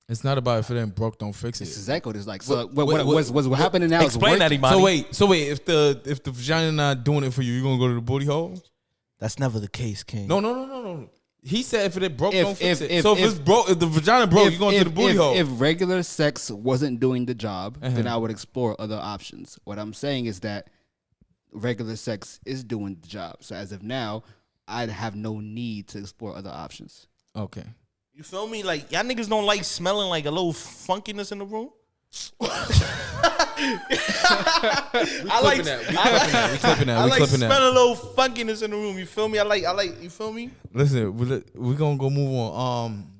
it's not about if it ain't broke, don't fix it. It's exactly what it's like. So what's happening now explain is that, Imani. So wait, if the vagina not doing it for you, you gonna go to the booty hole? That's never the case, King. No. He said if it broke, don't fix it. So if it's broke, if the vagina broke, you going to the booty hole. If regular sex wasn't doing the job, then I would explore other options. What I'm saying is that regular sex is doing the job. So as of now, I'd have no need to explore other options. Okay. You feel me? Like, y'all niggas don't like smelling like a little funkiness in the room? I like smelling a little funkiness in the room. You feel me? I like. You feel me? Listen, we're gonna go move on.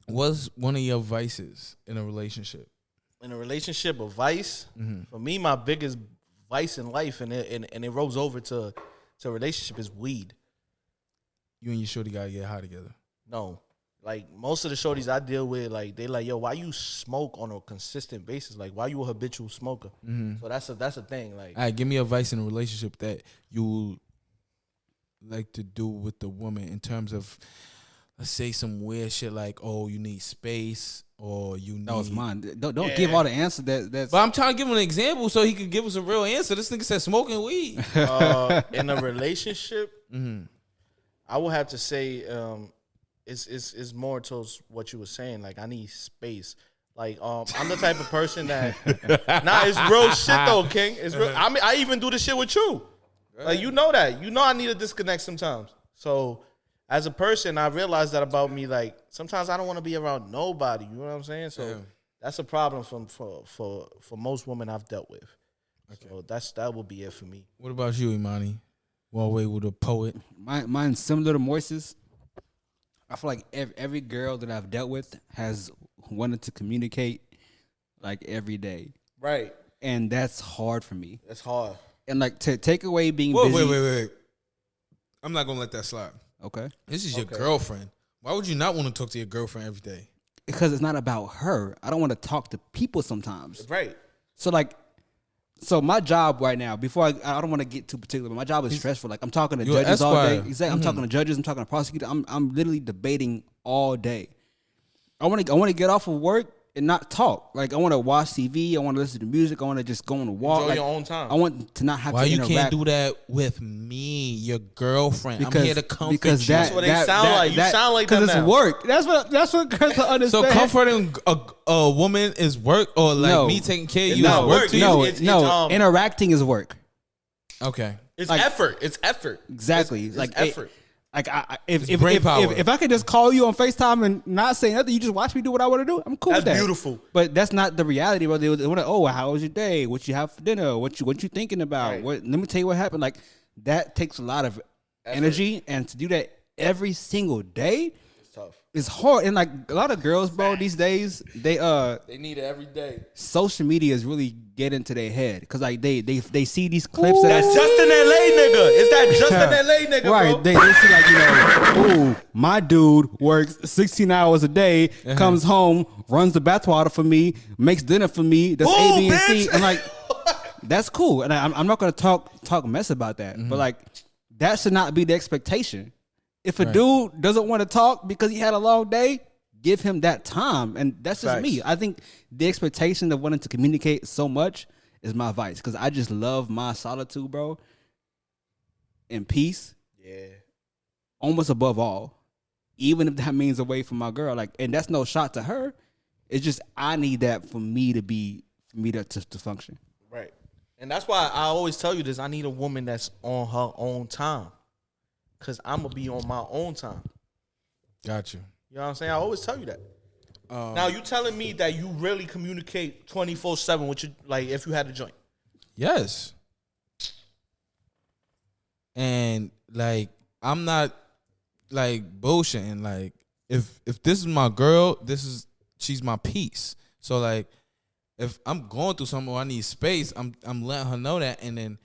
What's one of your vices in a relationship? In a relationship, a vice. For me, my biggest vice in life, and it rolls over to a relationship, is weed. You and your shorty gotta get high together. No. Like, most of the shorties I deal with, like, they like, yo, why you smoke on a consistent basis? Like, why you a habitual smoker? So that's a thing. Like, all right, give me a vice in a relationship that you like to do with the woman in terms of, let's say, some weird shit like, oh, you need space, or you need. That was mine. Don't give all the answers. That's. But I'm trying to give him an example so he could give us a real answer. This nigga said smoking weed. In a relationship, I would have to say, it's more towards what you were saying. Like, I need space. Like, I'm the type of person that it's real shit though, King. It's real. I mean, I even do this shit with you. Like, you know that. You know I need a disconnect sometimes. So as a person, I realized that about me. Like, sometimes I don't want to be around nobody. You know what I'm saying? So that's a problem for most women I've dealt with. Okay. So that would be it for me. What about you, Imani? One way with a poet. Mine's similar to Moise's. I feel like every girl that I've dealt with has wanted to communicate like every day. Right. And that's hard for me. That's hard. And like to take away being busy. Wait. I'm not going to let that slide. Okay. This is your girlfriend. Why would you not want to talk to your girlfriend every day? Because it's not about her. I don't want to talk to people sometimes. Right. So my job right now, before I don't want to get too particular, but my job is stressful. Like, I'm talking to judges all day. Exactly. I'm talking to judges. I'm talking to prosecutors. I'm literally debating all day. I want to get off of work and not talk. Like, I want to watch TV. I want to listen to music. I want to just go on a walk. Enjoy your own time. I want to not have Why to you interact. can't do that with me, your girlfriend? I'm here to comfort because you. That's what they sound like. You sound like them because it's now. work. That's what girls don't understand. So comforting a woman is work, or like me taking care of you is work to you? No, interacting is work. Okay. It's like, effort. It's effort. Exactly. It's like effort. Like power. if I could just call you on FaceTime and not say nothing, you just watch me do what I want to do. I'm cool with that. That's beautiful. But that's not the reality, bro. They want to, oh, how was your day? What you have for dinner? What you thinking about? Right. Let me tell you what happened. Like that takes a lot of energy, and to do that every single day, It's tough. it's hard. And like a lot of girls, bro, these days They need it every day. social media is really get into their head because like they see these clips. That's Justin LA nigga. It's that Justin LA nigga, Right, bro. they see like, ooh, my dude works 16 hours a day, comes home, runs the bathwater for me, makes dinner for me, does A, B, and C, and like that's cool. And I'm not gonna talk mess about that, but like that should not be the expectation. If a dude doesn't want to talk because he had a long day, give him that time, and that's just me. I think the expectation of wanting to communicate so much is my vice because I just love my solitude, bro, and peace. Yeah. Almost above all, even if that means away from my girl. Like, and that's no shot to her. It's just I need that for me to function. Right. And that's why I always tell you this. I need a woman that's on her own time. Because I'm going to be on my own time. Got you. You know what I'm saying? I always tell you that. Now, you telling me that you really communicate 24/7 with you, like if you had a joint. Yes. And like I'm not like bullshitting. Like if this is my girl, she's my piece. So like if I'm going through something or I need space, I'm letting her know that, and then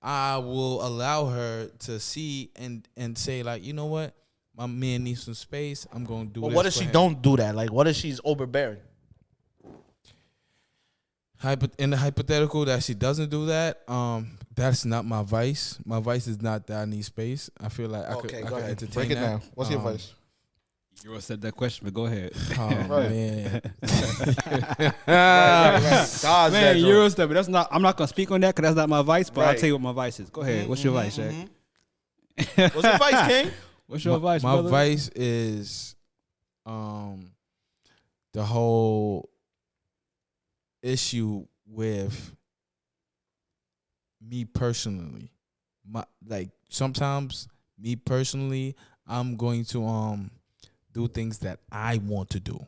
I will allow her to see and say like, you know what, my man needs some space. I'm gonna do. But this what if for she him. don't do that? Like, what if she's overbearing? In the hypothetical that she doesn't do that, that's not my vice. My vice is not that I need space. I feel like I could entertain Break it that. down. What's your advice? You already said that question, but go ahead. Oh man, Dodge that Man, joint. Euro stuff, but that's not. I'm not gonna speak on that because that's not my vice. But I'll Right. tell you what my vice is. Go ahead. What's your vice, Shaq? What's your advice, King? What's your vice, my brother? vice is, the whole issue with me personally. Sometimes me personally, I'm going to do things that I want to do,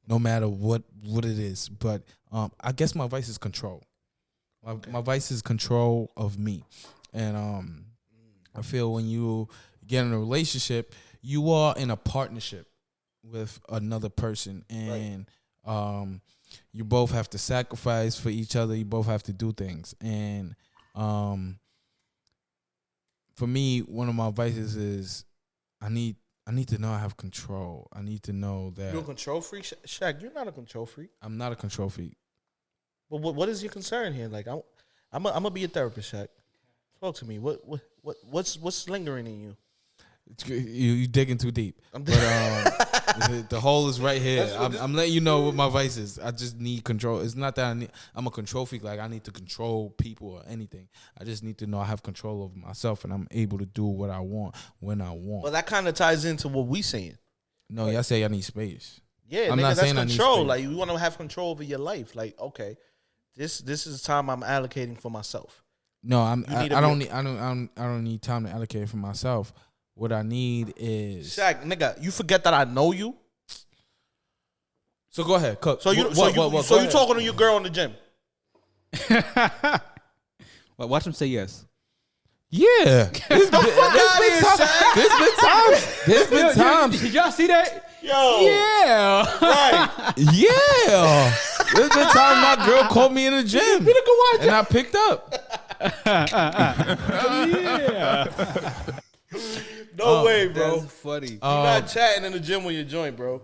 no matter what it is. But I guess my vice is control. My vice is control of me, and I feel when you get in a relationship, you are in a partnership with another person, and you both have to sacrifice for each other. You both have to do things, and for me, one of my vices is I need to know I have control. I need to know that You're a control freak, Shaq. You're not a control freak. I'm not a control freak. But what is your concern here? Like, I'm gonna be a therapist, Shaq. Talk to me. What's lingering in you? You digging too deep. But the hole is right here. I'm letting you know what my vice is. I just need control. It's not that I'm a control freak. Like I need to control people or anything. I just need to know I have control over myself and I'm able to do what I want when I want. Well, that kind of ties into what we saying. No, y'all say I need space. Yeah, I'm nigga, not that's saying I need control. space. Like you want to have control over your life. Like, okay, this is time I'm allocating for myself. No, I need don't need time to allocate for myself. What I need is Shaq, nigga, you forget that I know you. So go ahead, cook. So you Go ahead. talking to your girl in the gym. Well, watch him say yes. Yeah. There's been times. Did y'all see that? Yo, Yeah. right. Yeah. There's been times my girl called me in the gym and I picked up. Yeah. No way, bro. That's funny. You're not chatting in the gym when you're joint, bro.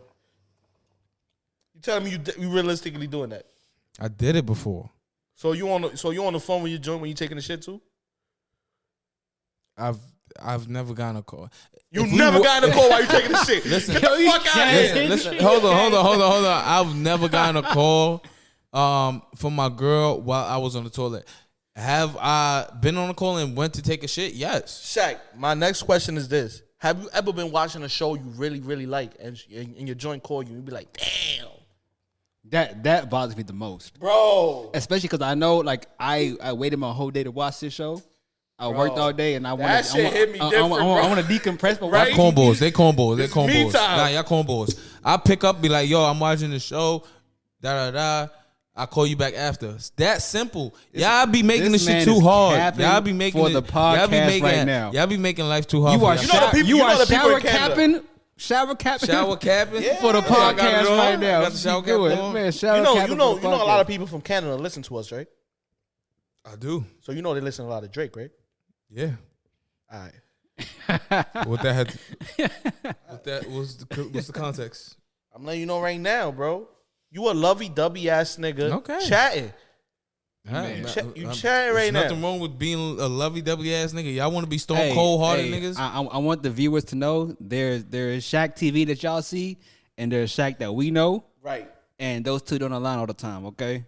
You telling me you realistically doing that? I did it before. So you on the phone when you joint when you taking the shit too? I've never gotten a call. You never got in a call while you taking the shit. Listen, Get the fuck out of here. Listen, hold on. I've never gotten a call from my girl while I was on the toilet. Have I been on a call and went to take a shit? Yes. Shaq, my next question is this. Have you ever been watching a show you really, really like and your joint call you and be like, damn. That bothers me the most. Bro. Especially because I know, like, I waited my whole day to watch this show. I worked all day and I want That shit hit me different, bro. I want to decompress, but Right? Y'all cornballs. They cornballs. They It's me cornballs. time. Nah, y'all cornballs. I pick up, be like, yo, I'm watching the show. Da da da. I call you back after. It's that simple. Y'all be making this shit too hard. Y'all be making for the podcast y'all be making, right now. Y'all be making life too hard. You are for You know the people- you you know are the people shower in Canada. capping. Shower capping. shower capping for the Yeah, I got it podcast on. right now. I got the shower You cap do it, on. man. Shower You know capping for the a lot of podcast. people from Canada listen to us, right? I do. So you know they listen to a lot of Drake, right? Yeah. All right. What that had? What that was? What's the context? I'm letting you know right now, bro. You a lovey-dovey ass nigga Okay. chatting. Man, You chatting right now. Nothing wrong with being a lovey-dovey ass nigga. Y'all want to be stone Hey, cold hearted hey, niggas? I want the viewers to know there is ShaqTV that y'all see, and there's Shaq that we know, Right. and those two don't align all the time. Okay.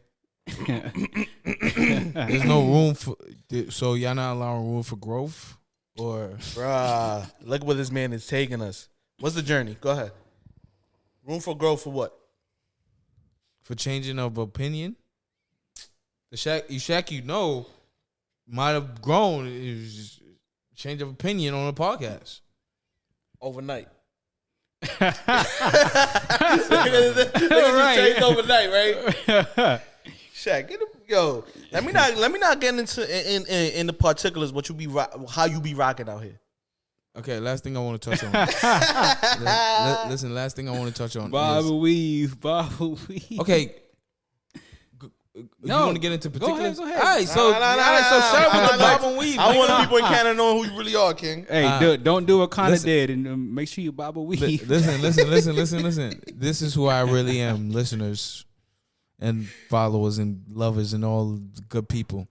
There's no room for. So y'all not allowing room for growth, or Bruh, look where this man is taking us. What's the journey? Go ahead. Room for growth for what? for changing of opinion? The Shaq, you know, might have grown. Is change of opinion on a podcast. Overnight. Right. Changed overnight, right? Shaq, yo. Let me not get into in the particulars. What you be how you be rocking out here. Okay, last thing I want to touch on. Listen, last thing I want to touch on. Bobby is, Weave. okay. You No, want to get into particulars? go ahead. All right, so Nah, so shout out with the nah. Bob and Weave. I want nigga. people in Canada knowing who you really are, King. Hey, don't do what Connor listen. did, and make sure you Bobby Weave. Listen. This is who I really am, listeners and followers and lovers and all good people.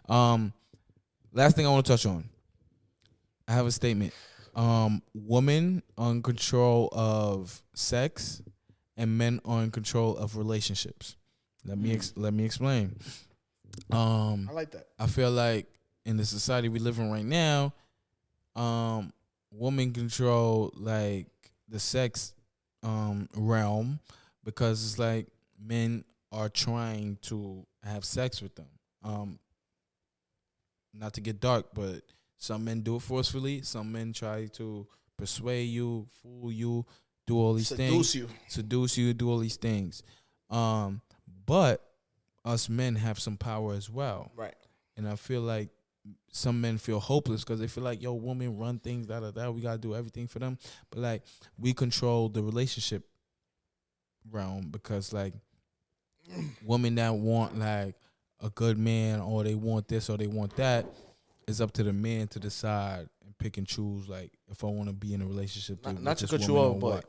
Last thing I want to touch on. I have a statement. Women are in control of sex and men are in control of relationships. Let me explain. I like that. I feel like in the society we live in right now, women control like the sex realm because it's like men are trying to have sex with them. Not to get dark, but some men do it forcefully. Some men try to persuade you, fool you, do all these things. Seduce you, do all these things. But us men have some power as well. Right. And I feel like some men feel hopeless because they feel like, yo, women run things, da-da-da. We got to do everything for them. But, like, we control the relationship realm because, like, women that want, like, a good man or they want this or they want that, it's up to the man to decide and pick and choose, like, if I want to be in a relationship. Not to cut you off, but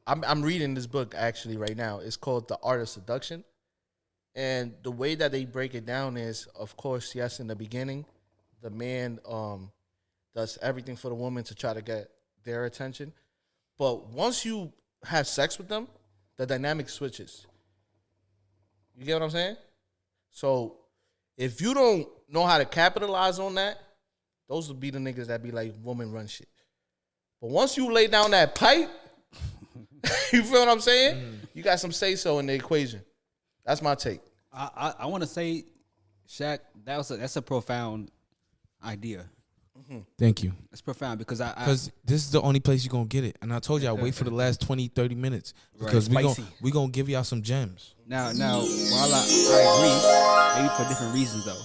I'm reading this book actually right now. It's called The Art of Seduction. And the way that they break it down is, of course, yes, in the beginning, the man does everything for the woman to try to get their attention. But once you have sex with them, the dynamic switches. You get what I'm saying? So if you don't know how to capitalize on that, those would be the niggas that be like, woman run shit. But once you lay down that pipe, you feel what I'm saying? You got some say-so in the equation. That's my take. I want to say, Shaq, that's a profound idea. Thank you. It's profound because Because this is the only place you're going to get it. And I told you, I wait for the last 20, 30 minutes. Because we're going to give y'all some gems. Now, while I agree, maybe for different reasons though,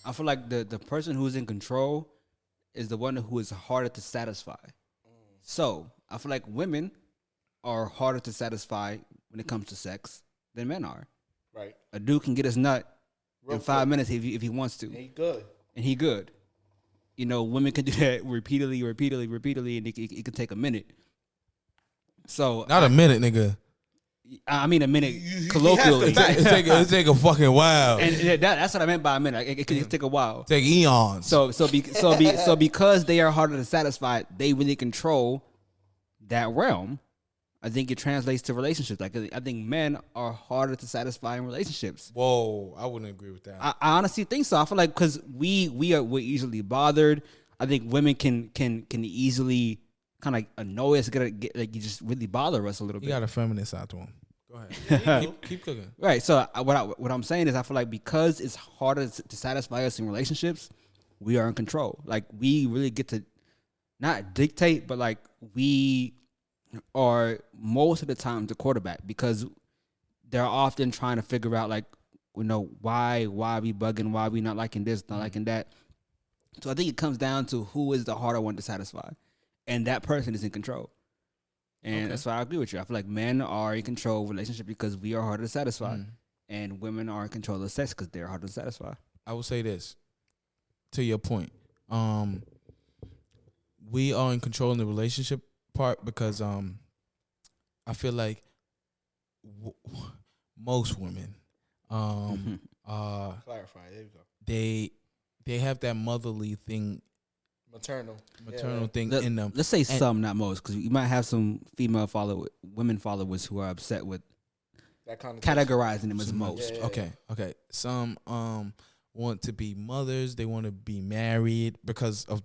I feel like the person who's in control is the one who is harder to satisfy. So I feel like women are harder to satisfy when it comes to sex than men are. Right. A dude can get his nut Real in 5 quick. minutes if he wants to, He good. and he good. You know, women can do that repeatedly, and it can take a minute. So Not a minute, nigga. I mean a minute You colloquially. has to It take a fucking while. And that's what I meant by a minute. Like, it could take a while. Take eons. So because they are harder to satisfy, they really control that realm. I think it translates to relationships. Like I think men are harder to satisfy in relationships. Whoa, I wouldn't agree with that. I honestly think so. I feel like because we're easily bothered. I think women can easily kind of annoy us. Get like you just really bother us a little He bit. got a feminist side to him. Go ahead. keep cooking. Right. So what I'm saying is I feel like because it's harder to satisfy us in relationships, we are in control. Like we really get to not dictate, but like we are most of the time the quarterback because they're often trying to figure out like, why we bugging, why we not liking this, not liking that. So I think it comes down to who is the harder one to satisfy. And that person is in control. And that's why I agree with you. I feel like men are in control of relationship because we are harder to satisfy. And women are in control of sex because they're harder to satisfy. I will say this, to your point. We are in control in the relationship part because I feel like most women Clarify. There you go. They have that motherly thing, maternal thing in them. Let's say some, not most, because you might have some women followers who are upset with that kind of categorizing them as most. Okay. Some want to be mothers. They want to be married because of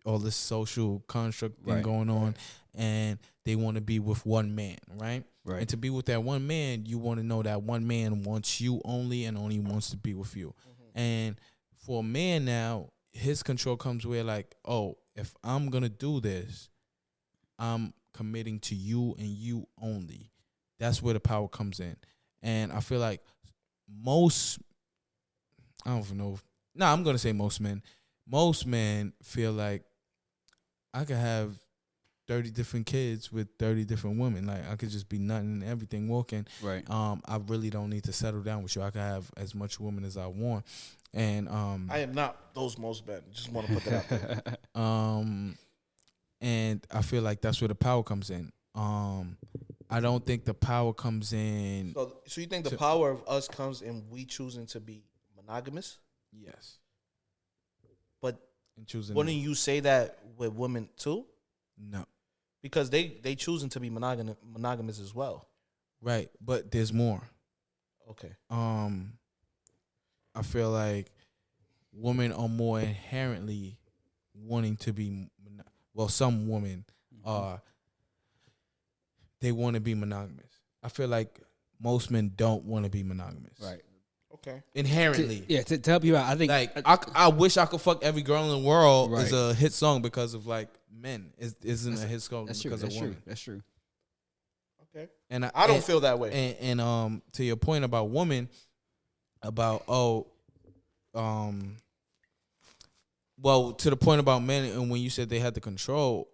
all this social construct thing going on, and they want to be with one man, right? Right. And to be with that one man, you want to know that one man wants you only and only wants to be with you. And for a man now, his control comes where like, oh, if I'm going to do this, I'm committing to you and you only. That's where the power comes in. And I feel like I don't know. No, I'm going to say most men feel like I could have 30 different kids with 30 different women. Like I could just be nothing and everything walking. Right. I really don't need to settle down with you. I could have as much women as I want. And I am not those most men. Just want to put that out there. And I feel like that's where the power comes in. I don't think the power comes in. So you think the power of us comes in we choosing to be monogamous? Yes. But choosing wouldn't you say that with women too? No. Because they choosing to be monogamous as well. Right, but there's more. Okay. I feel like women are more inherently wanting to be, some women are, they want to be monogamous. I feel like most men don't want to be monogamous. Right. Okay. Inherently. To help you out, I think like I wish I could fuck every girl in the world Right. is a hit song because of like men. Isn't a hit song because of women. That's true. Okay. And I don't feel that way. And to your point about women, about to the point about men, and when you said they had the control,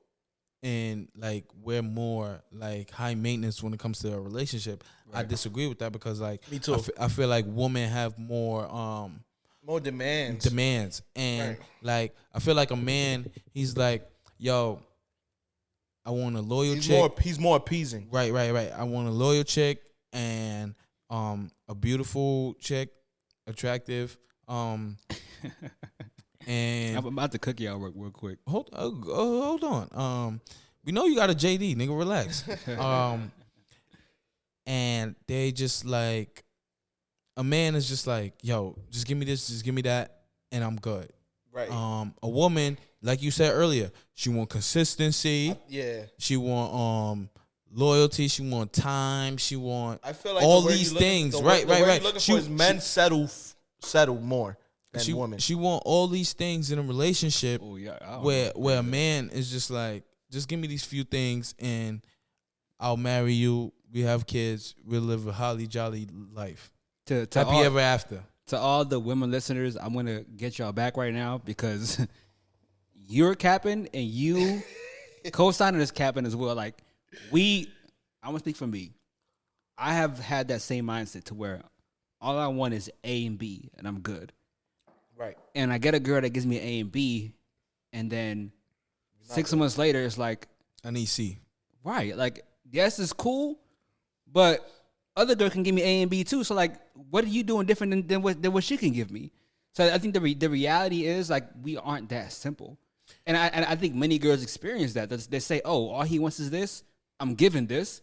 and like we're more like high maintenance when it comes to a relationship, right. I disagree with that because like me too. I feel like women have more demands, and right. like I feel like a man, he's like, yo, I want a loyal chick. He's more appeasing. Right. I want a loyal chick and a beautiful chick, attractive. And I'm about to cook y'all real quick. Hold on. We know you got a JD, nigga. Relax. And they just like, a man is just like, yo, just give me this, just give me that, and I'm good. Right. A woman, like you said earlier, she want consistency. Yeah. She want loyalty. She want time. She want. I feel like all these things. Right. Looking for is men settle more than women. She want all these things in a relationship. Oh yeah. Where a man is just like, just give me these few things and I'll marry you. We have kids. We'll live a holly jolly life. Happy ever after. To all the women listeners, I'm gonna get y'all back right now because you're capping and you co-signing is capping as well. Like I'm gonna speak for me. I have had that same mindset to where all I want is A and B and I'm good. Right. And I get a girl that gives me an A and B, and then 6 months later it's like I need C. Right. Like, yes, it's cool, but other girl can give me A and B too. So like, what are you doing different than what she can give me? So I think the reality is like we aren't that simple, and I think many girls experience that. They say, oh, all he wants is this. I'm giving this,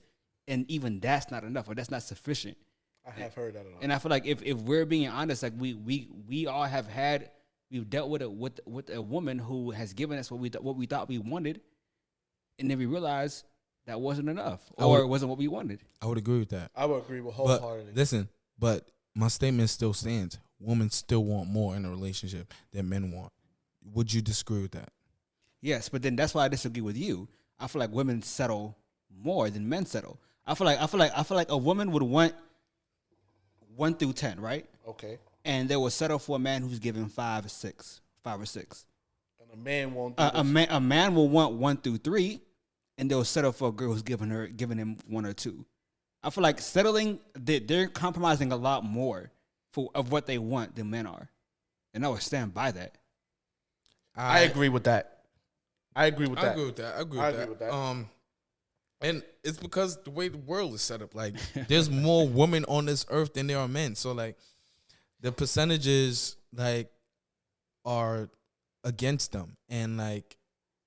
and even that's not enough or that's not sufficient. I have heard that a lot. And I feel like if we're being honest, like we all have we've dealt with a woman who has given us what we thought we wanted, and then we realize that wasn't enough, or it wasn't what we wanted. I would agree with that. I would agree with But wholeheartedly. listen, but my statement still stands. Women still want more in a relationship than men want. Would you disagree with that? Yes, but then that's why I disagree with you. I feel like women settle more than men settle. I feel like a woman would want 1 through 10, right? Okay. And they will settle for a man who's given 5 or 6. And a man won't. Do A man will want 1 through 3, and they'll settle for a girl who's giving him 1 or 2. I feel like settling, they're compromising a lot more of what they want than men are, and I would stand by that. I agree with that. I agree with that. I agree with that. And it's because the way the world is set up, like there's more women on this earth than there are men. So like the percentages like are against them. And like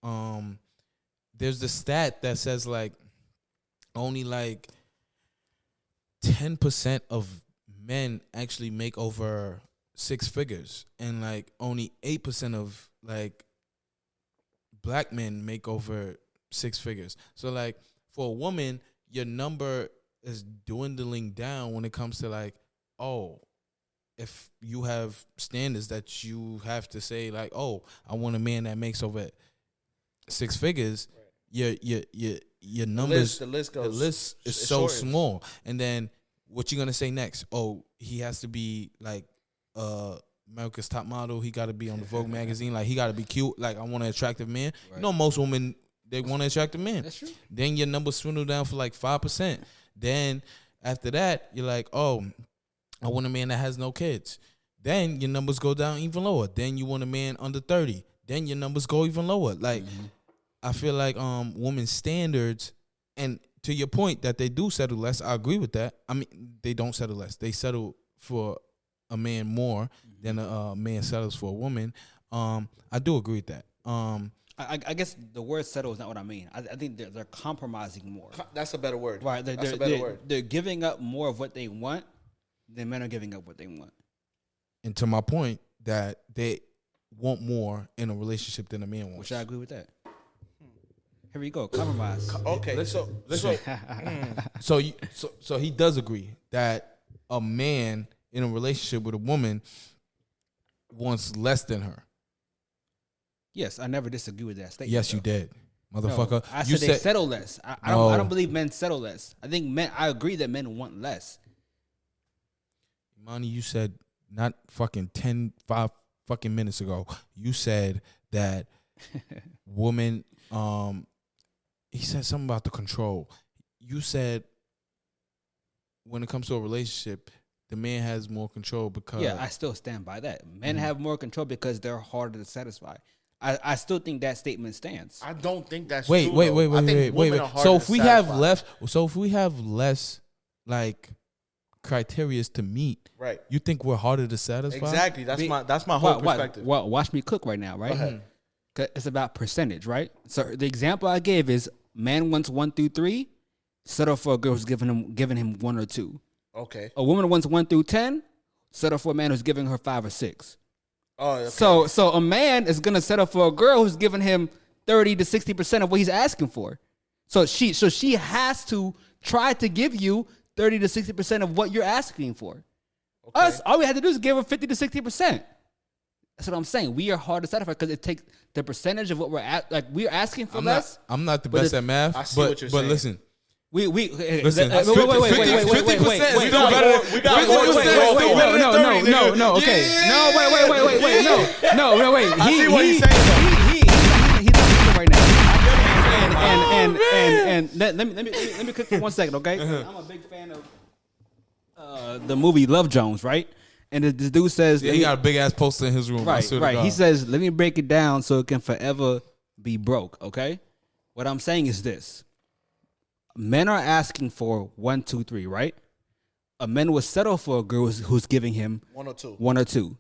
there's the stat that says like only like 10% of men actually make over 6 figures, and like only 8% of like black men make over 6 figures. So like for a woman, your number is dwindling down when it comes to like, oh, if you have standards that you have to say like, oh, I want a man that makes over 6 figures, your numbers, the list is so small. And then what you gonna say next? Oh, he has to be like America's Top Model. He got to be on the Vogue magazine. Like he got to be cute. Like I want an attractive man. Right. You know, most women, they want an attractive man. That's true. Then your numbers swindle down for like 5%. Then after that, you're like, oh, I want a man that has no kids. Then your numbers go down even lower. Then you want a man under 30. Then your numbers go even lower. Like I feel like women's standards, and to your point that they do settle less, I agree with that. I mean, they don't settle less. They settle for a man more than a man settles for a woman. I do agree with that. I guess the word settle is not what I mean. I think they're compromising more. That's a better word. Right. That's a better word. They're giving up more of what they want than men are giving up what they want. And to my point, that they want more in a relationship than a man wants. Which I agree with that. Here we go. Compromise. Okay. So he does agree that a man in a relationship with a woman wants less than her. Yes, I never disagree with that statement. Yes, you did, motherfucker. No, I said they settle less. I don't believe men settle less. I think I agree that men want less. Imani, you said not fucking 5 fucking minutes ago. You said that women. He said something about the control. You said when it comes to a relationship, the man has more control because... Yeah, I still stand by that. Men have more control because they're harder to satisfy. I still think that statement stands. I don't think that's wait, true. Wait. So if we have less like criteria to meet, right? You think we're harder to satisfy? Exactly. That's my whole perspective. Well, watch me cook right now, right? Go ahead. It's about percentage, right? So the example I gave is man wants 1 through 3, settle for a girl who's giving him 1 or 2. Okay. A woman wants 1 through 10, settle for a man who's giving her 5 or 6. Oh, okay. So a man is gonna settle for a girl who's giving him 30 to 60% of what he's asking for. So she has to try to give you 30 to 60% of what you're asking for. Okay. Us, all we had to do is give her 50 to 60%. That's what I'm saying. We are hard to satisfy because it takes the percentage of what we're at. Like we're asking for less. I'm not the best at math. I see what you're saying. But listen. Listen. Wait. 50%. We got No. Okay. No. Wait. No. Wait. I see what he's saying. He's not right now. And let me cook for 1 second, okay? I'm a big fan of the movie Love Jones, right? And the dude says, he got a big ass poster in his room. Right. He says, let me break it down so it can forever be broke. Okay. What I'm saying is this: men are asking for 1, 2, 3, right? A man will settle for a girl who's giving him 1 or 2. 1 or 2,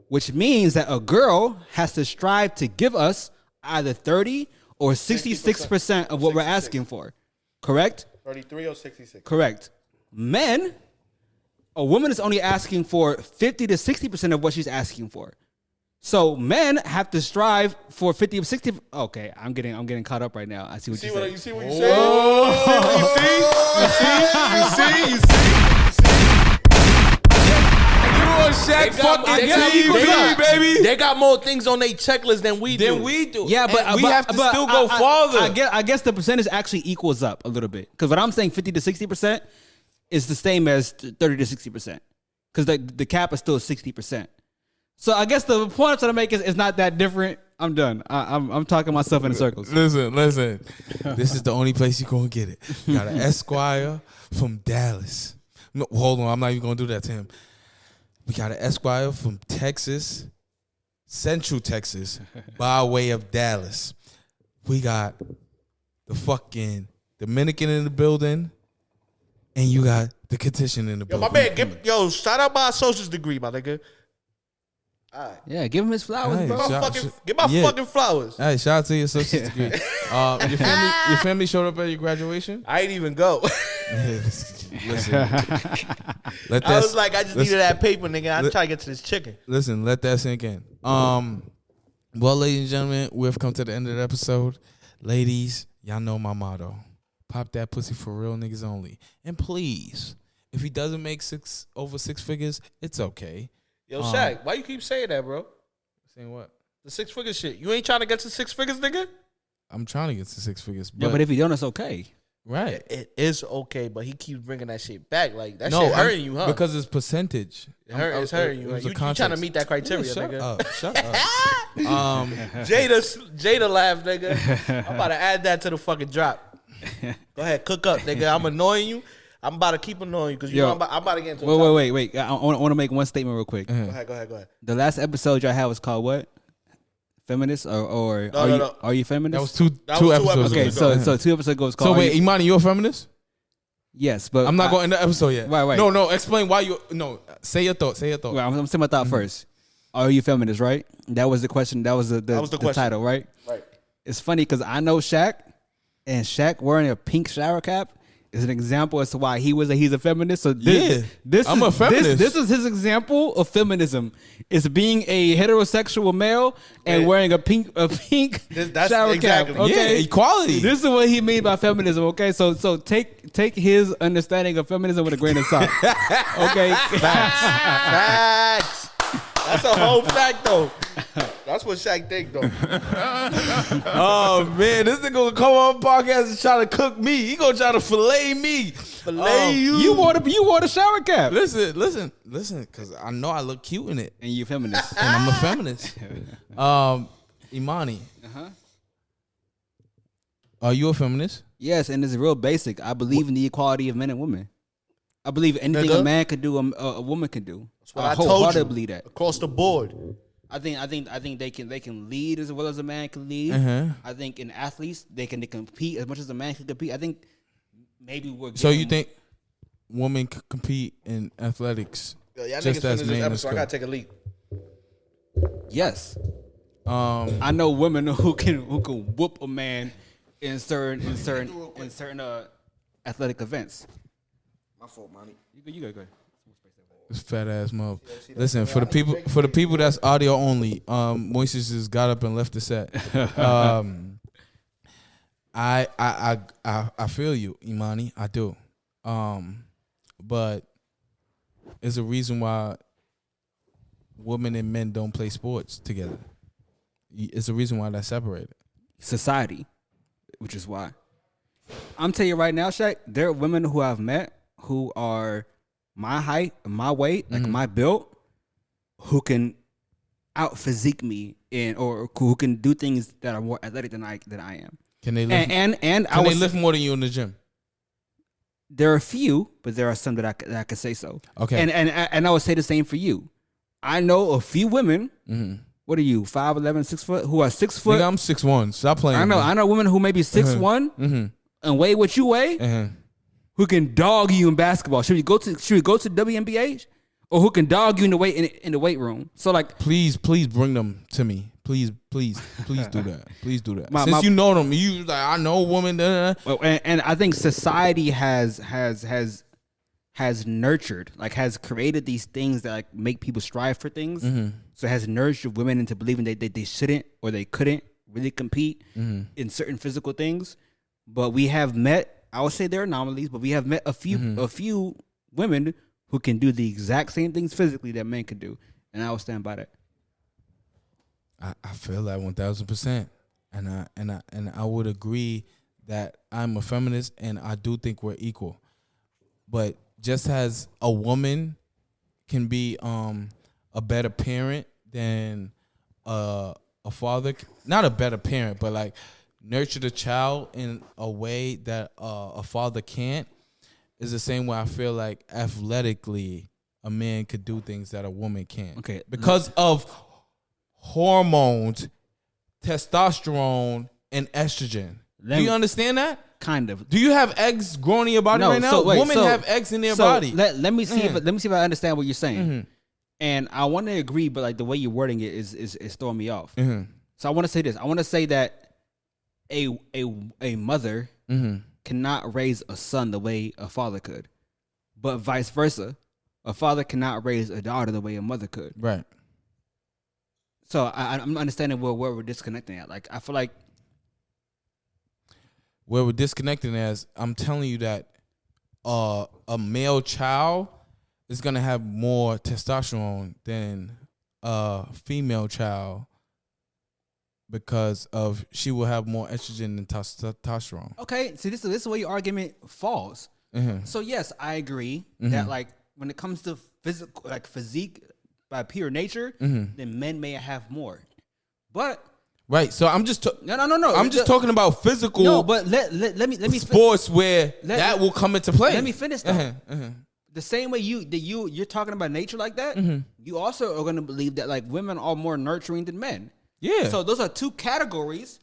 which means that a girl has to strive to give us either 30 or 66% of what we're asking for. Correct? 33 or 66. Correct. Men, a woman is only asking for 50 to 60% of what she's asking for. So men have to strive for 50 or 60. Okay, I'm getting caught up right now. I see what you're saying. You see what you're saying? You see? Shaq fucking TV, baby. They got more things on their checklist than we do. Yeah, but we have to still go farther. I guess the percentage actually equals up a little bit, because what I'm saying 50 to 60% is the same as 30 to 60%, because the cap is still 60%. So I guess the point I'm trying to make is not that different. I'm done. I'm talking myself in circles. Listen. This is the only place you're gonna get it. You got an Esquire from Dallas. No, hold on. I'm not even gonna do that to him. We got an Esquire from Texas, Central Texas, by way of Dallas. We got the fucking Dominican in the building, and you got the Keyshia in the building. My man, shout out my associate's degree, my nigga. All right. Yeah, give him his flowers, Hey, bro. Get my fucking flowers. Hey, shout out to your associate's degree. Your family showed up at your graduation? I ain't even go. Listen, I was like, I just needed that paper, nigga. I'm trying to get to this chicken. Listen, let that sink in. Well, ladies and gentlemen, we've come to the end of the episode. Ladies, y'all know my motto. Pop that pussy for real niggas only. And please, if he doesn't make over six figures, it's okay. Yo, Shaq, why you keep saying that, bro? Saying what? The 6 figure shit. You ain't trying to get to 6 figures, nigga? I'm trying to get to 6 figures. But if you don't, it's okay. Right. It is okay, but he keeps bringing that shit back. Like, that shit hurting you, huh? Because it's percentage. It's hurting you. You trying to meet that criteria, nigga. Shut up. Jada laughed, nigga. I'm about to add that to the fucking drop. Go ahead, cook up, nigga. I'm annoying you. I'm about to keep annoying you because you know I'm about to get into it. Wait. I want to make one statement real quick. Go ahead. The last episode y'all had was called what? Feminist or No. Are you feminist? That was two episodes Okay, ago. so 2 episodes ago was called. So wait, Imani, you a feminist? Yes, but I'm not going in the episode yet. Right. No, explain why you. No, say your thought. Well, I'm saying my thought first. Are you feminist? Right. That was the question. That was the title. Right. It's funny because I know Shaq, and Shaq wearing a pink shower cap is an example as to why he's a feminist. So I'm a feminist. This is his example of feminism. It's being a heterosexual male and wearing a pink shower cap. Okay, equality. This is what he means by feminism. Okay, so take his understanding of feminism with a grain of salt. Okay, Facts. That's a whole fact, though. That's what Shaq think, though. Oh man, this nigga gonna come on podcast and try to cook me. He gonna try to fillet me. You. You wore the shower cap. Listen, because I know I look cute in it, And you feminist. and I'm a feminist. Imani, are you a feminist? Yes, and it's real basic. I believe in the equality of men and women. I believe anything a man could do, a woman can do. That's what I wholeheartedly told you. believe that. Across the board. I think they can lead as well as a man can lead. I think in athletes they can compete as much as a man can compete. I think maybe we're. So you think women can compete in athletics just as men? Episode, I gotta take a leak. Yes. I know women who can whoop a man in certain athletic events. My fault, Monty. You go ahead. This fat ass mother. Listen, for the people that's audio only, Moises just got up and left the set. I feel you, Imani. I do. But there's a reason why women and men don't play sports together. It's a reason why that's separated. Society, which is why. I'm telling you right now, Shaq, there are women who I've met who are my height, my weight, like my build, who can out physique me or who can do things that are more athletic than I am. Can they lift? And can they lift more than you in the gym? There are a few, but there are some that I could say so. Okay. And I would say the same for you. I know a few women. What are you, 5'11", 6 foot? Who are 6 foot? Nigga, I'm 6'1". Stop playing. I know women who may be 6'1" and weigh what you weigh. Who can dog you in basketball? Should we go to WNBA, or who can dog you in the weight room? So like, please bring them to me. Please do that. Please do that. Since you know them, you like I know a woman. And I think society has has nurtured, like has created these things that like make people strive for things. So it has nurtured women into believing that they shouldn't or they couldn't really compete in certain physical things. But we have met, I would say they're anomalies, but we have met a few women who can do the exact same things physically that men can do, and I will stand by that. I feel that 1,000%, and I would agree that I'm a feminist, and I do think we're equal. But just as a woman can be a better parent than a father, not a better parent, but like nurture the child in a way that a father can't, is the same way I feel like athletically a man could do things that a woman can't. Okay. Because of hormones, testosterone, and estrogen. Do you understand that? Kind of. Do you have eggs growing in your body right now? Women have eggs in their body. Let me see if I understand what you're saying. And I want to agree, but like the way you're wording it is throwing me off. So I want to say this. I want to say that a mother cannot raise a son the way a father could, but vice versa, a father cannot raise a daughter the way a mother could. Right. So I'm understanding where we're disconnecting at. Like I feel like where we're disconnecting as I'm telling you that a male child is gonna have more testosterone than a female child because of she will have more estrogen than testosterone. Okay, so this is where your argument falls. So yes, I agree that like when it comes to physique by pure nature, then men may have more, but. Right, so I'm just no. I'm just talking about physical. No, but let me sports where that will come into play. Let me finish though. The same way you're talking about nature like that, you also are going to believe that like women are more nurturing than men. Yeah. So those are two categories.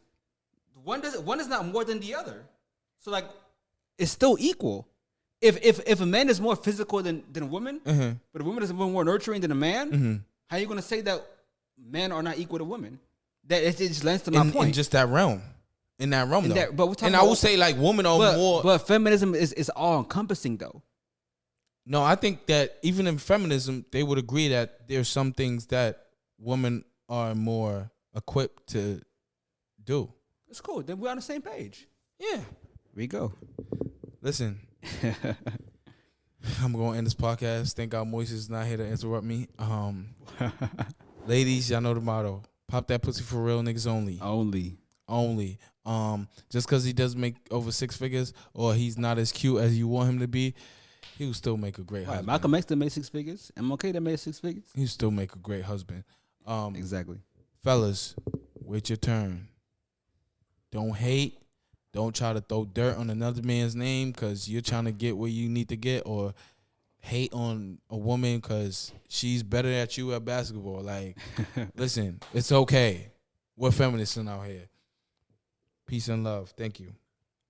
One is not more than the other. So like it's still equal. If a man is more physical than a woman, but a woman is more nurturing than a man, how are you going to say that men are not equal to women? That it just lends to my point. In just that realm. In that realm, though. But we're talking and I would say, like, women are more... But feminism is all-encompassing, though. No, I think that even in feminism, they would agree that there's some things that women are more equipped to do. It's cool. Then we're on the same page. Yeah. Here we go. Listen. I'm going to end this podcast. Thank God Moise is not here to interrupt me. Ladies, y'all know the motto. Pop that pussy for real niggas only. Only. Just because he doesn't make over 6 figures or he's not as cute as you want him to be, he will still make a great husband. Malcolm X that made 6 figures. MLK that made 6 figures. He'll still make a great husband. Exactly. Fellas, wait your turn. Don't hate. Don't try to throw dirt on another man's name because you're trying to get where you need to get, or hate on a woman because she's better at you at basketball. Like, listen, it's okay. We're feminists out here. Peace and love. Thank you.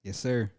Yes, sir.